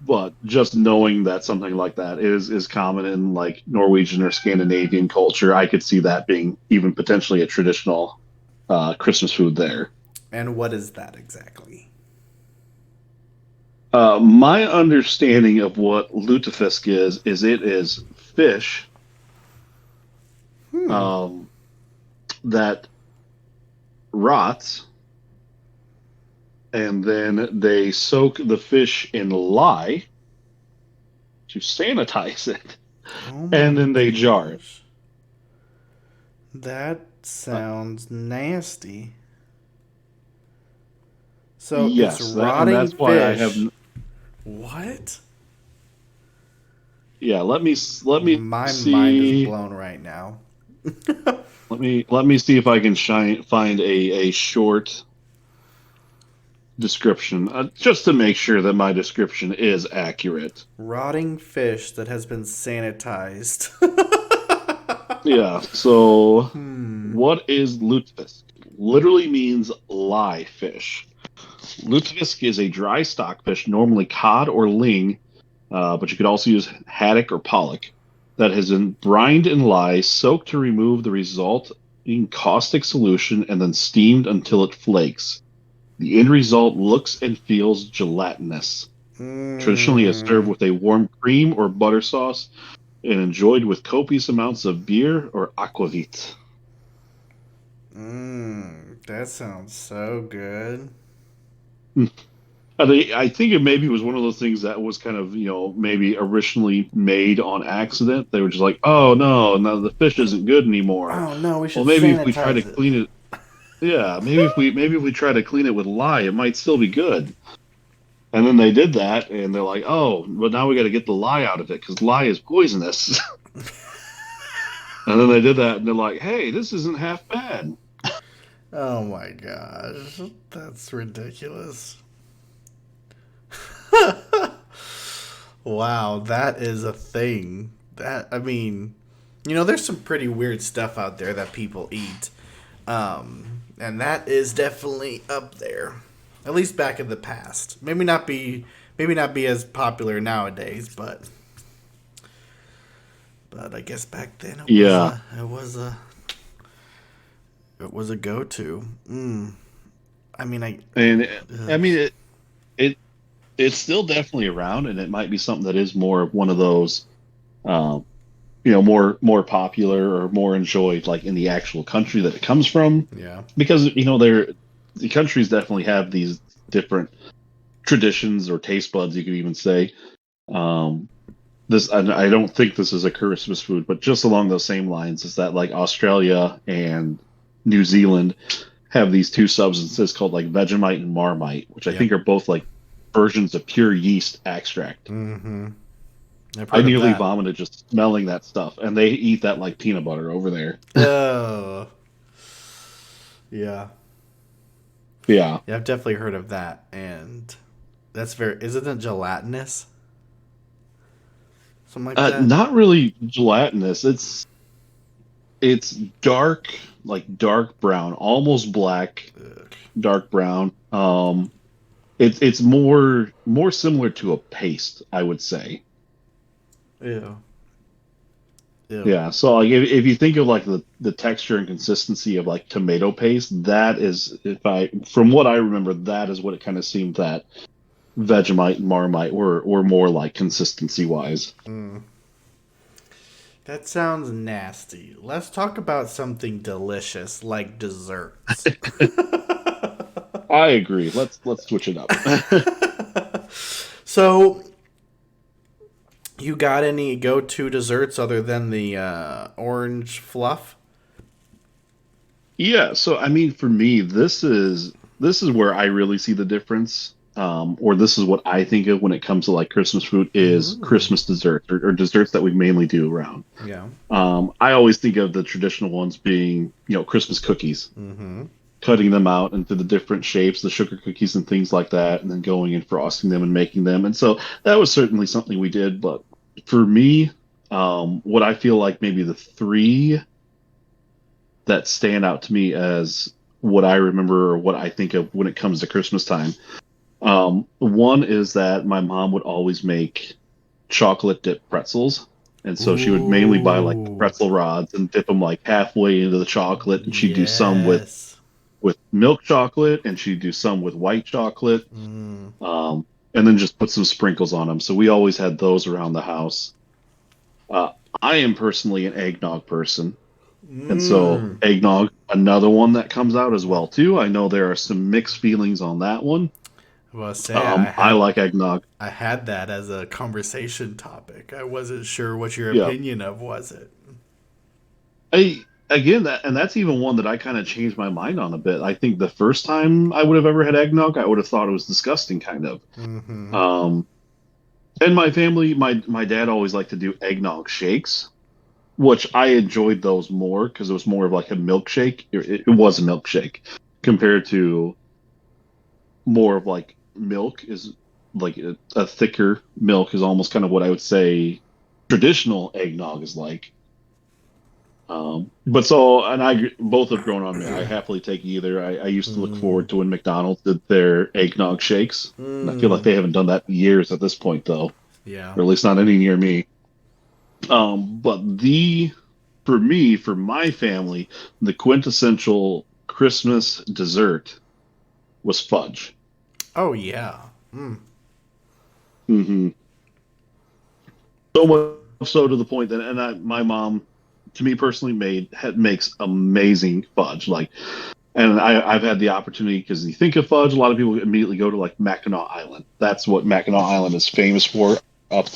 but just knowing that something like that is common in like Norwegian or Scandinavian culture, I could see that being even potentially a traditional Christmas food there. And what is that exactly? My understanding of what lutefisk is it is fish Hmm. um, that rots, and then they soak the fish in lye to sanitize it, Oh and my then they jar it. gosh. That Uh, sounds nasty. So it's yes, and rotting that's why I have. fish. What? Yeah, let me My mind is see. blown right now. Let me see if I can find a short description, just to make sure that my description is accurate. Rotting fish that has been sanitized. Yeah. So, Hmm. what is lutefisk? Literally means lye fish. Lutefisk is a dry stockfish, normally cod or ling, but you could also use haddock or pollock, that has been brined in lye, soaked to remove the resulting caustic solution, and then steamed until it flakes. The end result looks and feels gelatinous. Traditionally, is served Mm. with a warm cream or butter sauce and enjoyed with copious amounts of beer or aquavit. That sounds so good. I think it maybe was one of those things that was kind of, maybe originally made on accident. They were just like, oh no, now the fish isn't good anymore. Oh no, we Well, should maybe if we try to sanitize it. clean it, yeah, maybe if we try to clean it with lye, it might still be good. And then they did that, and they're like, oh, but now we got to get the lye out of it because lye is poisonous. And then they did that, and they're like, hey, this isn't half bad. Oh my gosh. That's ridiculous. Wow, that is a thing. There's some pretty weird stuff out there that people eat. And that is definitely up there. At least back in the past. Maybe not be as popular nowadays, but I guess back then Yeah, it was a go-to. I mean, and I ugh. mean it it's still definitely around, and it might be something that is more of one of those, um, more popular or more enjoyed, like in the actual country that it comes from, Yeah. because the countries definitely have these different traditions or taste buds, you could even say. Um, this I don't think this is a Christmas food, but just along those same lines is that like Australia and New Zealand have these two substances called like Vegemite and Marmite, which I Yep. think are both like versions of pure yeast extract. Mm-hmm. I've I heard of nearly that. vomited just smelling that stuff, and they eat that like peanut butter over there. Oh, yeah. Yeah, Yeah, I've definitely heard of that. And that's very, isn't it gelatinous? Something like that? not really gelatinous. It's dark, like dark brown, almost black, Ugh. dark brown. It's more similar to a paste, I would say. Ew. Ew. Yeah, so like if you think of like the texture and consistency of like tomato paste, that is, if I from what I remember, that is what it kind of seemed that Vegemite and Marmite were more like consistency wise. Mm. That sounds nasty. Let's talk about something delicious like desserts. I agree. Let's switch it up. So, you got any go-to desserts other than the orange fluff? Yeah, so I mean, for me, this is where I really see the difference, or this is what I think of when it comes to like Christmas food is Ooh. Christmas desserts, or desserts that we mainly do around. Yeah. I always think of the traditional ones being, Christmas cookies, Mm-hmm. cutting them out into the different shapes, the sugar cookies and things like that, and then going and frosting them and making them. And so that was certainly something we did. But for me, what I feel like maybe the three that stand out to me as what I remember or what I think of when it comes to Christmas time. One is that my mom would always make chocolate dipped pretzels. And so she would mainly buy like the Ooh, pretzel rods and dip them like halfway into the chocolate. And she'd do some yes. with milk chocolate and she'd do some with white chocolate. Mm. Um, and then just put some sprinkles on them. So we always had those around the house. Uh, I am personally an eggnog person. And so Mm. eggnog, another one that comes out as well too. I know there are some mixed feelings on that one. Well, say I I had like eggnog. I had that as a conversation topic. I wasn't sure what your Yeah. opinion of was it. I again that and that's even one that I kind of changed my mind on a bit. I think the first time I would have ever had eggnog, I would have thought it was disgusting, kind of. Mm-hmm. Um, and my family, my dad always liked to do eggnog shakes, which I enjoyed those more because it was more of like a milkshake. It was a milkshake compared to more of like milk is like a thicker milk is almost kind of what I would say traditional eggnog is like. But so, and both have grown on me. I happily take either. I used to look Mm. forward to when McDonald's did their eggnog shakes. And I feel like Mm. they haven't done that in years at this point, though, Yeah. or at least not any near me. But for me, for my family, the quintessential Christmas dessert was fudge. Oh yeah. Mm. Hmm. So much so to the point that, my mom, to me personally, makes amazing fudge. Like, and I've had the opportunity because you think of fudge, a lot of people immediately go to like Mackinac Island. That's what Mackinac Island is famous for up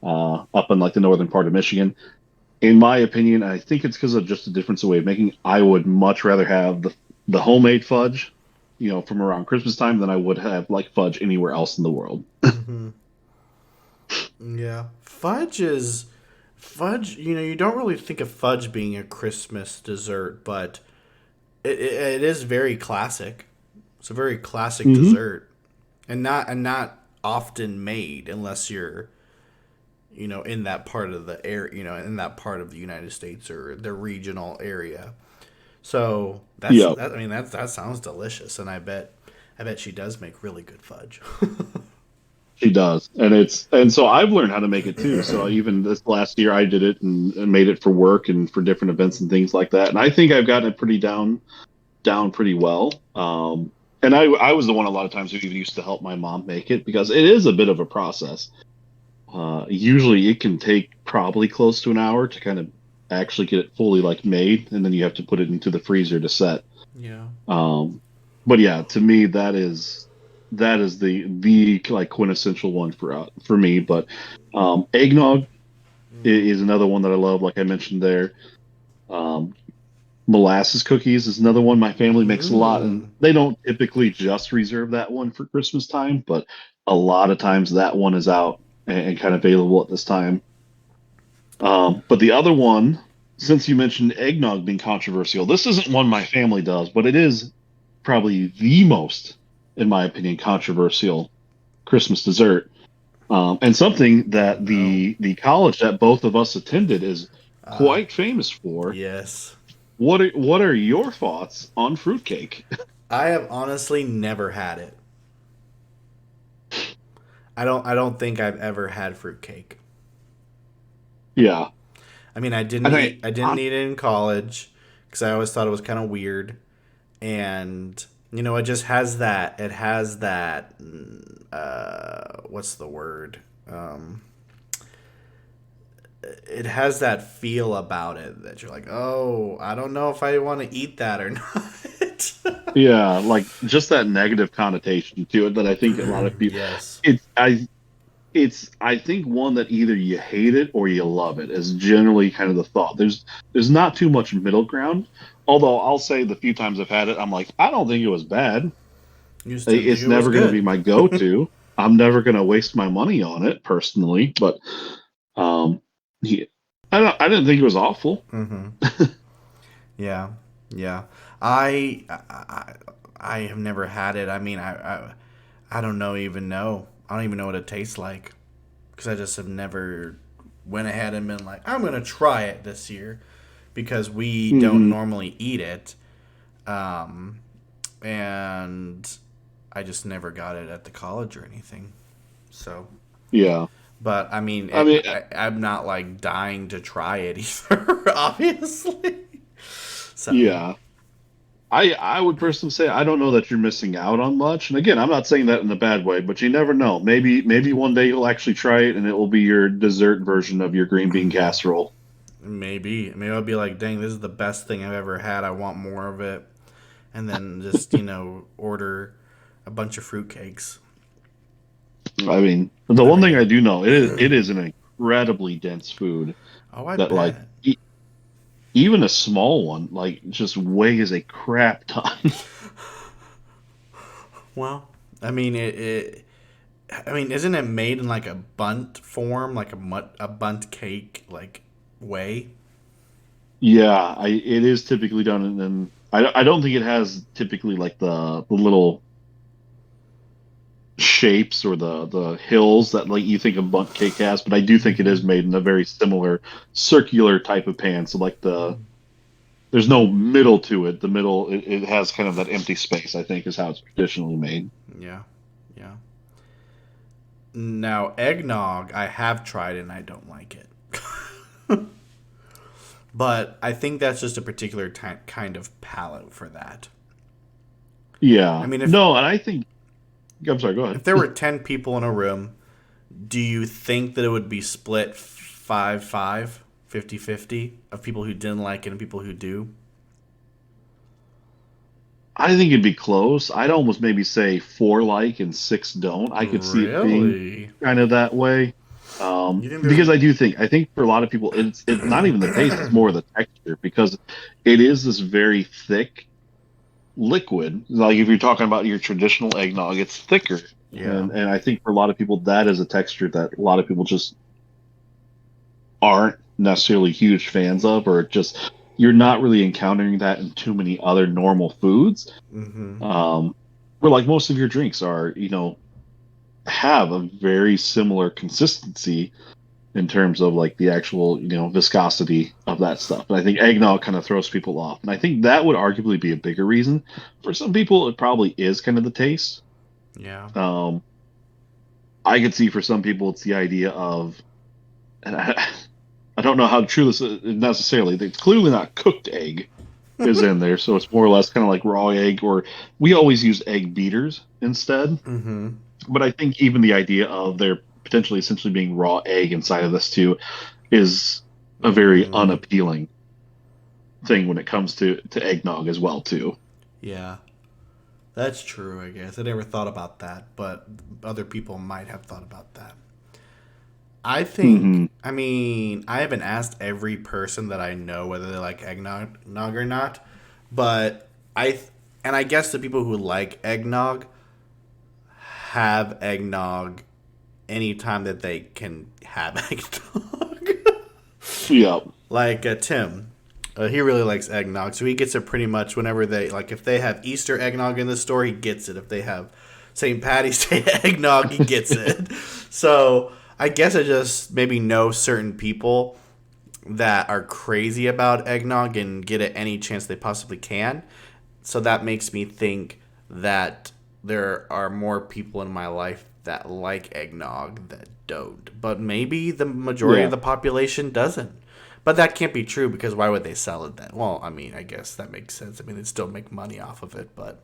up in like the northern part of Michigan. In my opinion, I think it's because of just a difference of way of making. I would much rather have the homemade fudge, from around Christmas time than I would have like fudge anywhere else in the world. Mm-hmm. Yeah. Fudge. You don't really think of fudge being a Christmas dessert, but it is very classic. It's a very classic Hmm. dessert, and not often made unless you're in that part of the air, in that part of the United States or the regional area. So Yeah, I mean that sounds delicious, and I bet she does make really good fudge. she does, and so I've learned how to make it too. So even this last year, I did it and made it for work and for different events and things like that. And I think I've gotten it pretty down pretty well. And I was the one a lot of times who even used to help my mom make it because it is a bit of a process. Usually it can take probably close to an hour to kind of actually get it fully like made, and then you have to put it into the freezer to set. Yeah. Um, but yeah, to me that is the like quintessential one for me. But eggnog is another one that I love, like I mentioned there. Um, Molasses cookies is another one my family makes a lot, and Mm. they don't typically just reserve that one for Christmas time, but a lot of times that one is out and kind of available at this time. But the other one, since you mentioned eggnog being controversial, this isn't one my family does, but it is probably the most, in my opinion, controversial Christmas dessert. And something Oh that no. the college that both of us attended is Uh, quite famous for. yes. What are your thoughts on fruitcake? I have honestly never had it. I don't think I've ever had fruitcake. Yeah, I mean, I think I didn't eat it in college because I always thought it was kind of weird, and it just has that. It has that. What's the word? It has that feel about it that you're like, oh, I don't know if I want to eat that or not. yeah, like just that negative connotation to it that I think a lot of people. Yes. I think one that either you hate it or you love it is generally kind of the thought. There's not too much middle ground. Although I'll say the few times I've had it, I'm like, I don't think it was bad. You just didn't think It's it was never going to be good. my go-to. I'm never going to waste my money on it personally, but um, yeah, I didn't think it was awful. Mm-hmm. Yeah. Yeah. I, I I have never had it. I mean, I don't know even know. I don't even know what it tastes like because I just have never went ahead and been like, I'm gonna try it this year because we don't Hmm. normally eat it. Um, and I just never got it at the college or anything. So, Yeah. but I mean, I mean, I'm not like dying to try it either, obviously. So, yeah. I would personally say I don't know that you're missing out on much. And again, I'm not saying that in a bad way, but you never know. Maybe one day you'll actually try it and it will be your dessert version of your green bean casserole. maybe I'll be like, dang, this is the best thing I've ever had. I want more of it, and then just order a bunch of fruitcakes. I mean, the I one thing I mean, do know it is an incredibly dense food oh, I that like bet. even a small one like just weighs a crap ton. Well, I mean I mean, isn't it made in like a bunt form, like a bunt cake like way? Yeah, it is typically done, and then I don't think it has typically like the little shapes or the hills that like you think a bundt cake has, but I do think it is made in a very similar circular type of pan. So like there's no middle to it. The middle it has kind of that empty space. I think is how it's traditionally made. Yeah, yeah. Now eggnog, I have tried and I don't like it. But I think that's just a particular kind of palate for that. I Yeah, mean, no, and I think I'm sorry. Go ahead. if there were 10 people in a room, do you think that it would be split 5-5, 50-50 of people who didn't like it and people who do? I think it'd be close. I'd almost maybe say four like and six don't. I could see it being Really? kind of that way. You think there's Because I think for a lot of people it's not even the taste, it's more the texture because it is this very thick liquid. Like if you're talking about your traditional eggnog, it's thicker. yeah. And I think for a lot of people that is a texture that a lot of people just aren't necessarily huge fans of, or just you're not really encountering that in too many other normal foods. Mhm. Um, where like most of your drinks are, have a very similar consistency in terms of like the actual, viscosity of that stuff. And I think eggnog kind of throws people off. And I think that would arguably be a bigger reason. For some people, it probably is kind of the taste. Yeah. Um, I could see for some people, it's the idea of, and I don't know how true this is necessarily. It's clearly not cooked egg is in there, so it's more or less kind of like raw egg, or we always use egg beaters instead. Mhm. But I think even the idea of there potentially essentially being raw egg inside of this too is a very Mm, unappealing thing when it comes to eggnog as well too. yeah. That's true, I guess. I never thought about that, but other people might have thought about that. I think, Hmm. I mean, I haven't asked every person that I know whether they like eggnog or not, but and I guess the people who like eggnog have eggnog anytime that they can have eggnog. Yeah. Like Tim, he really likes eggnog, so he gets it pretty much whenever they like. If they have Easter eggnog in the store, he gets it. If they have St. Patty's Day eggnog, he gets it. So I guess I just maybe know certain people that are crazy about eggnog and get it any chance they possibly can. So that makes me think that there are more people in my life that like eggnog that don't. But maybe the majority of Yeah. the population doesn't. But that can't be true because why would they sell it then? Well, I mean, I guess that makes sense. I mean, they'd still make money off of it. But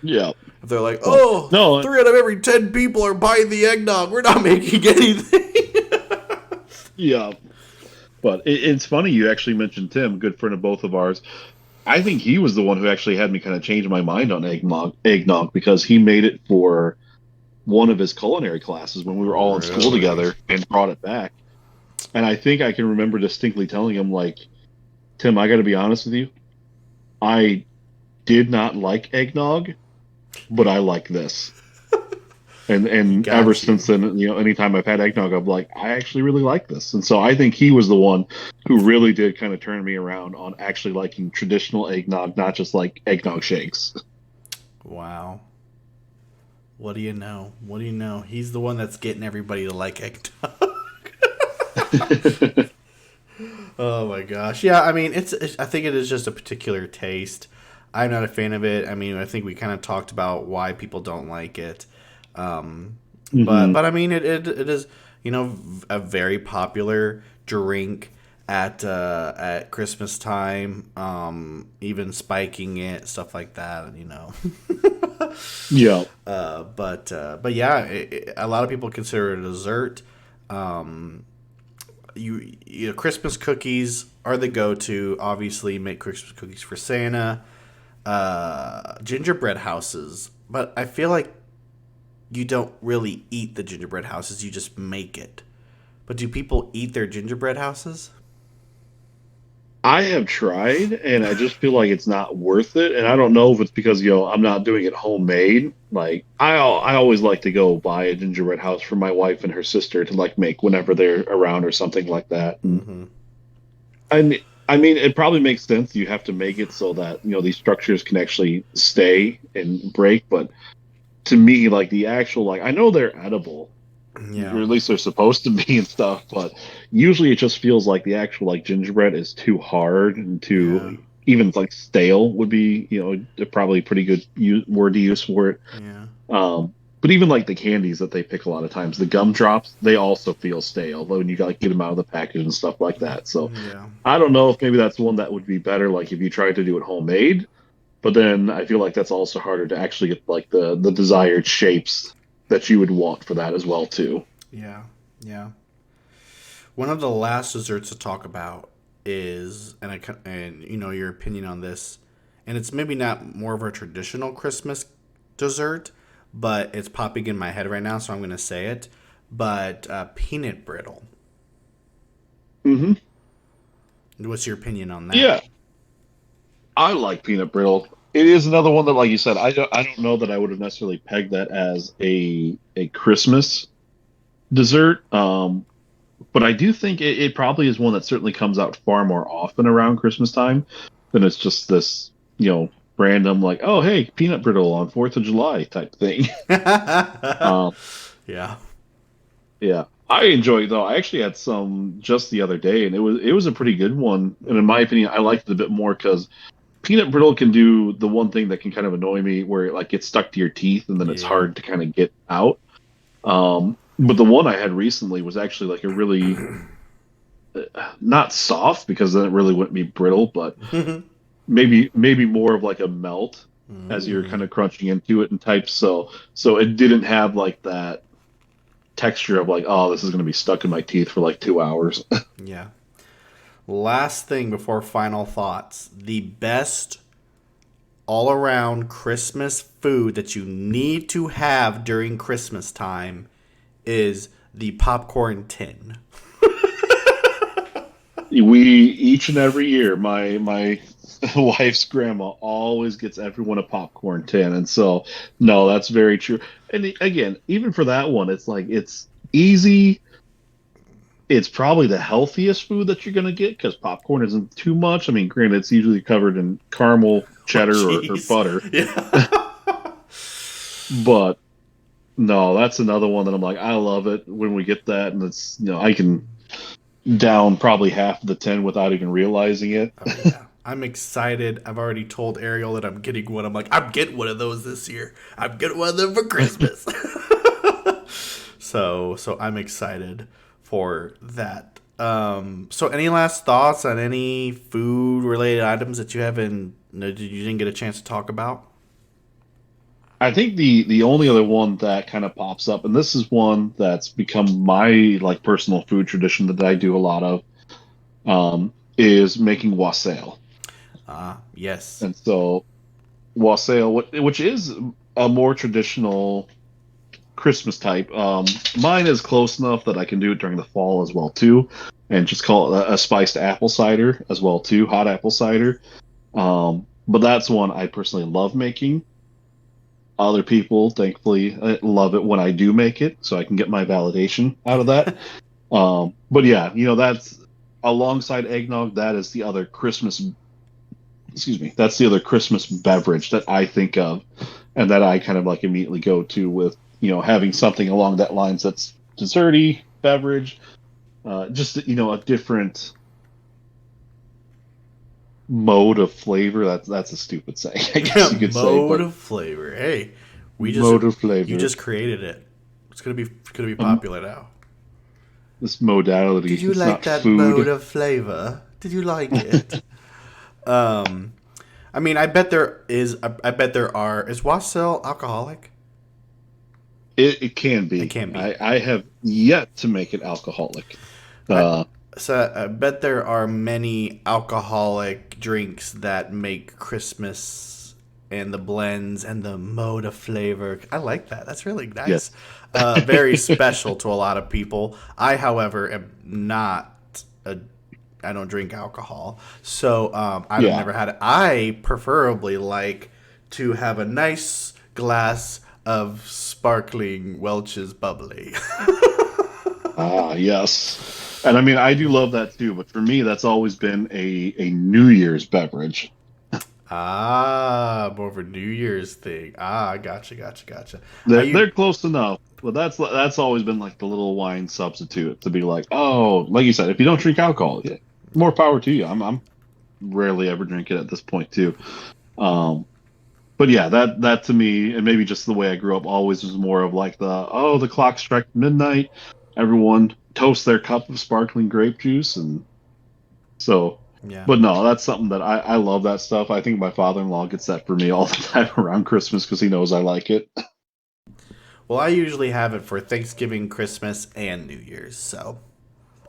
Yeah. if they're like, Well, oh, no, 3 out of every 10 people are buying the eggnog, we're not making anything. yeah. But it's funny you actually mentioned Tim, good friend of both of ours. I think he was the one who actually had me kind of change my mind on eggnog because he made it for one of his culinary classes when we were all in school Really? together and brought it back. And I think I can remember distinctly telling him, like, Tim, I got to be honest with you. I did not like eggnog, but I like this. He And ever got since you. then, anytime I've had eggnog, I'm like, I actually really like this. And so I think he was the one who really did kind of turn me around on actually liking traditional eggnog, not just like eggnog shakes. Wow. What do you know? What do you know? He's the one that's getting everybody to like eggnog. Oh my gosh. Yeah, I mean, I think it is just a particular taste. I'm not a fan of it. I mean, I think we kind of talked about why people don't like it. But I mean, it is, a very popular drink at Christmas time. Even spiking it, stuff like that. Yeah. But yeah, a lot of people consider it a dessert. Christmas cookies are the go-to. Obviously, make Christmas cookies for Santa. Gingerbread houses, but I feel like you don't really eat the gingerbread houses. You just make it. But do people eat their gingerbread houses? I have tried, and I just feel like it's not worth it. And I don't know if it's because I'm not doing it homemade. Like I always like to go buy a gingerbread house for my wife and her sister to like make whenever they're around or something like that. Mm-hmm. And I mean, it probably makes sense. You have to make it so that these structures can actually stay and break. But to me, like the actual I know they're edible, Yeah. or at least they're supposed to be and stuff, but usually it just feels like the actual gingerbread is too hard and too even like stale would be probably a pretty good word to use for it. Yeah. But even like the candies that they pick a lot of times, the gumdrops, they also feel stale when you get them out of the package and stuff like that. So Yeah. I don't know if maybe that's one that would be better, like if you tried to do it homemade. But then I feel like that's also harder to actually get like the desired shapes that you would want for that as well too. Yeah. Yeah. One of the last desserts to talk about is, and your opinion on this, and it's maybe not more of a traditional Christmas dessert, but it's popping in my head right now, so I'm going to say it. But peanut brittle. Mm-hmm. What's your opinion on that? Yeah, I like peanut brittle. It is another one that, like you said, I don't know that I would have necessarily pegged that as a Christmas dessert. But I do think it probably is one that certainly comes out far more often around Christmas time than it's just this, random like, oh hey, peanut brittle on 4th of July type thing. Yeah. Yeah. I enjoy it though. I actually had some just the other day, and it was a pretty good one. And in my opinion, I liked it a bit more because peanut brittle can do the one thing that can kind of annoy me, where it like gets stuck to your teeth, and then it's hard to kind of get out. But the one I had recently was actually like a really not soft, because then it really wouldn't be brittle, but maybe more of like a melt as you're kind of crunching into it and type. So it didn't have like that texture of like, oh, this is going to be stuck in my teeth for like 2 hours. Yeah. Last thing before final thoughts. The best all around Christmas food that you need to have during Christmas time is the popcorn tin. We each and every year, my wife's grandma always gets everyone a popcorn tin, and so no, that's very true. And again, even for that one, it's like it's easy. It's probably the healthiest food that you're going to get because popcorn isn't too much. I mean, granted, it's usually covered in caramel, cheddar, or butter. Yeah. But no, that's another one that I'm like, I love it when we get that, and it's I can down probably half of the tin without even realizing it. Oh, yeah. I'm excited. I've already told Ariel that I'm getting one. I'm like, I'm getting one of those this year. I'm getting one of them for Christmas. So I'm excited for that. So any last thoughts on any food related items that you didn't get a chance to talk about? I think the only other one that kind of pops up, and this is one that's become my like personal food tradition that I do a lot of, is making wassail. Yes. And so wassail, which is a more traditional Christmas type. Mine is close enough that I can do it during the fall as well too, and just call it a spiced apple cider as well too, hot apple cider. But that's one I personally love making. Other people, thankfully, love it when I do make it, so I can get my validation out of that. But yeah, that's alongside eggnog. That is the other Christmas. Excuse me. That's the other Christmas beverage that I think of, and that I kind of like immediately go to with having something along that lines that's desserty beverage, just a different mode of flavor. That's a stupid saying, I guess you could say. Mode But of flavor. Hey, mode of you flavor, just created it. It's gonna be popular now. this modality. Did you It's like not that mode food. of flavor? Did you like it? um, I mean, I bet there is. I bet there are. Is Wassail alcoholic? It can It be. can be. I have yet to make it alcoholic. I, Uh, so I bet there are many alcoholic drinks that make Christmas and the blends and the mode of flavor. I like that. That's really nice. yes. Very special to a lot of people. I, however, am not a. I don't drink alcohol, so I've Yeah. never had it. I preferably like to have a nice glass of sparkling Welch's bubbly. Ah, yes. And I mean, I do love that too, but for me, that's always been a New Year's beverage. Ah, more of a New Year's thing. Ah, gotcha. Are They're you? close enough, but that's always been like the little wine substitute to be like, oh, like you said, if you don't drink alcohol, yeah, more power to you. I'm rarely ever drink it at this point too. Um, but yeah, that to me, and maybe just the way I grew up, always was more of like the clock struck midnight, everyone toast their cup of sparkling grape juice, and so. Yeah. But no, that's something that I love that stuff. I think my father-in-law gets that for me all the time around Christmas because he knows I like it. Well, I usually have it for Thanksgiving, Christmas, and New Year's, so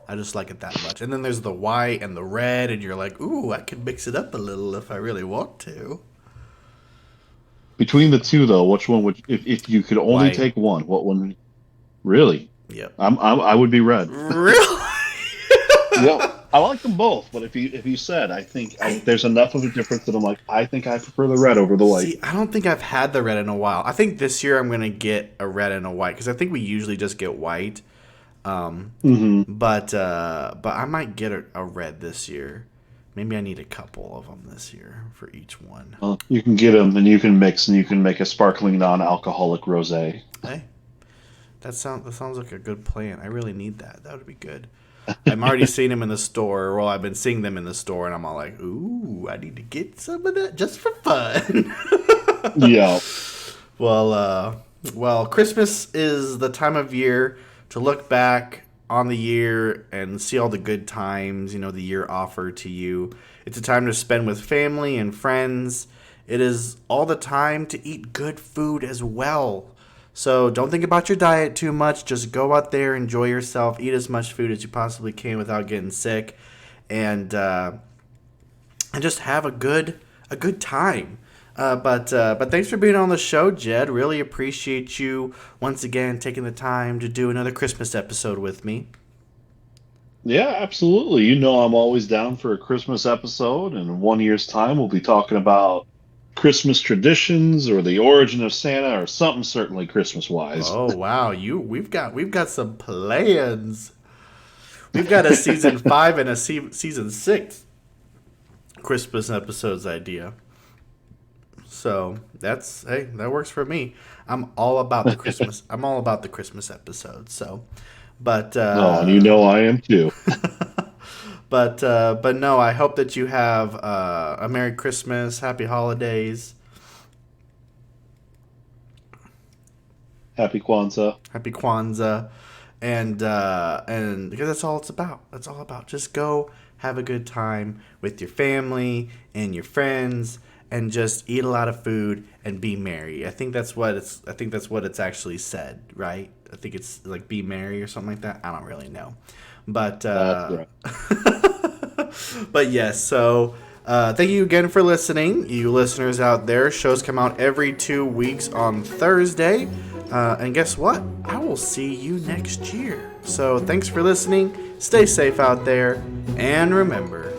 I just like it that much. And then there's the white and the red, and you're like, ooh, I could mix it up a little if I really want to. Between the two, though, which one would, if you could only White. take one, what one? Really? Yep. I would be red. Really? Yeah, I like them both, but if you said, I there's enough of a difference that I'm like, I think I prefer the red over the white. see. I don't think I've had the red in a while. I think this year I'm gonna get a red and a white because I think we usually just get white. Um, Hmm. but I might get a red this year. Maybe I need a couple of them this year for each one. Well, you can get them, and you can mix, and you can make a sparkling non-alcoholic rosé. Hey, that sounds like a good plan. I really need that. That would be good. I'm already seeing them in the store. Well, I've been seeing them in the store, and I'm all like, "Ooh, I need to get some of that just for fun." Yeah. well, Christmas is the time of year to look back on the year and see all the good times the year offered to you. It's a time to spend with family and friends. It is all the time to eat good food as well. So don't think about your diet too much. Just go out there, enjoy yourself, eat as much food as you possibly can without getting sick, and just have a good time. But thanks for being on the show, Jed. Really appreciate you once again taking the time to do another Christmas episode with me. Yeah, absolutely. You know, I'm always down for a Christmas episode, and in 1 year's time, we'll be talking about Christmas traditions or the origin of Santa or something certainly Christmas wise. Oh wow, we've got some plans. We've got a season 5 and a season 6 Christmas episodes idea. So that works for me. I'm all about the Christmas. I'm all about the Christmas episodes. So, but Oh, and you know I am too. but no, I hope that you have a Merry Christmas, Happy Holidays, Happy Kwanzaa. Happy Kwanzaa, and because that's all it's about. That's all about. Just go have a good time with your family and your friends, and just eat a lot of food and be merry. I think that's what it's actually said, right? I think it's like be merry or something like that. I don't really know, but That's right. but yes. So thank you again for listening, you listeners out there. Shows come out every 2 weeks on Thursday, and guess what? I will see you next year. So thanks for listening. Stay safe out there, and remember,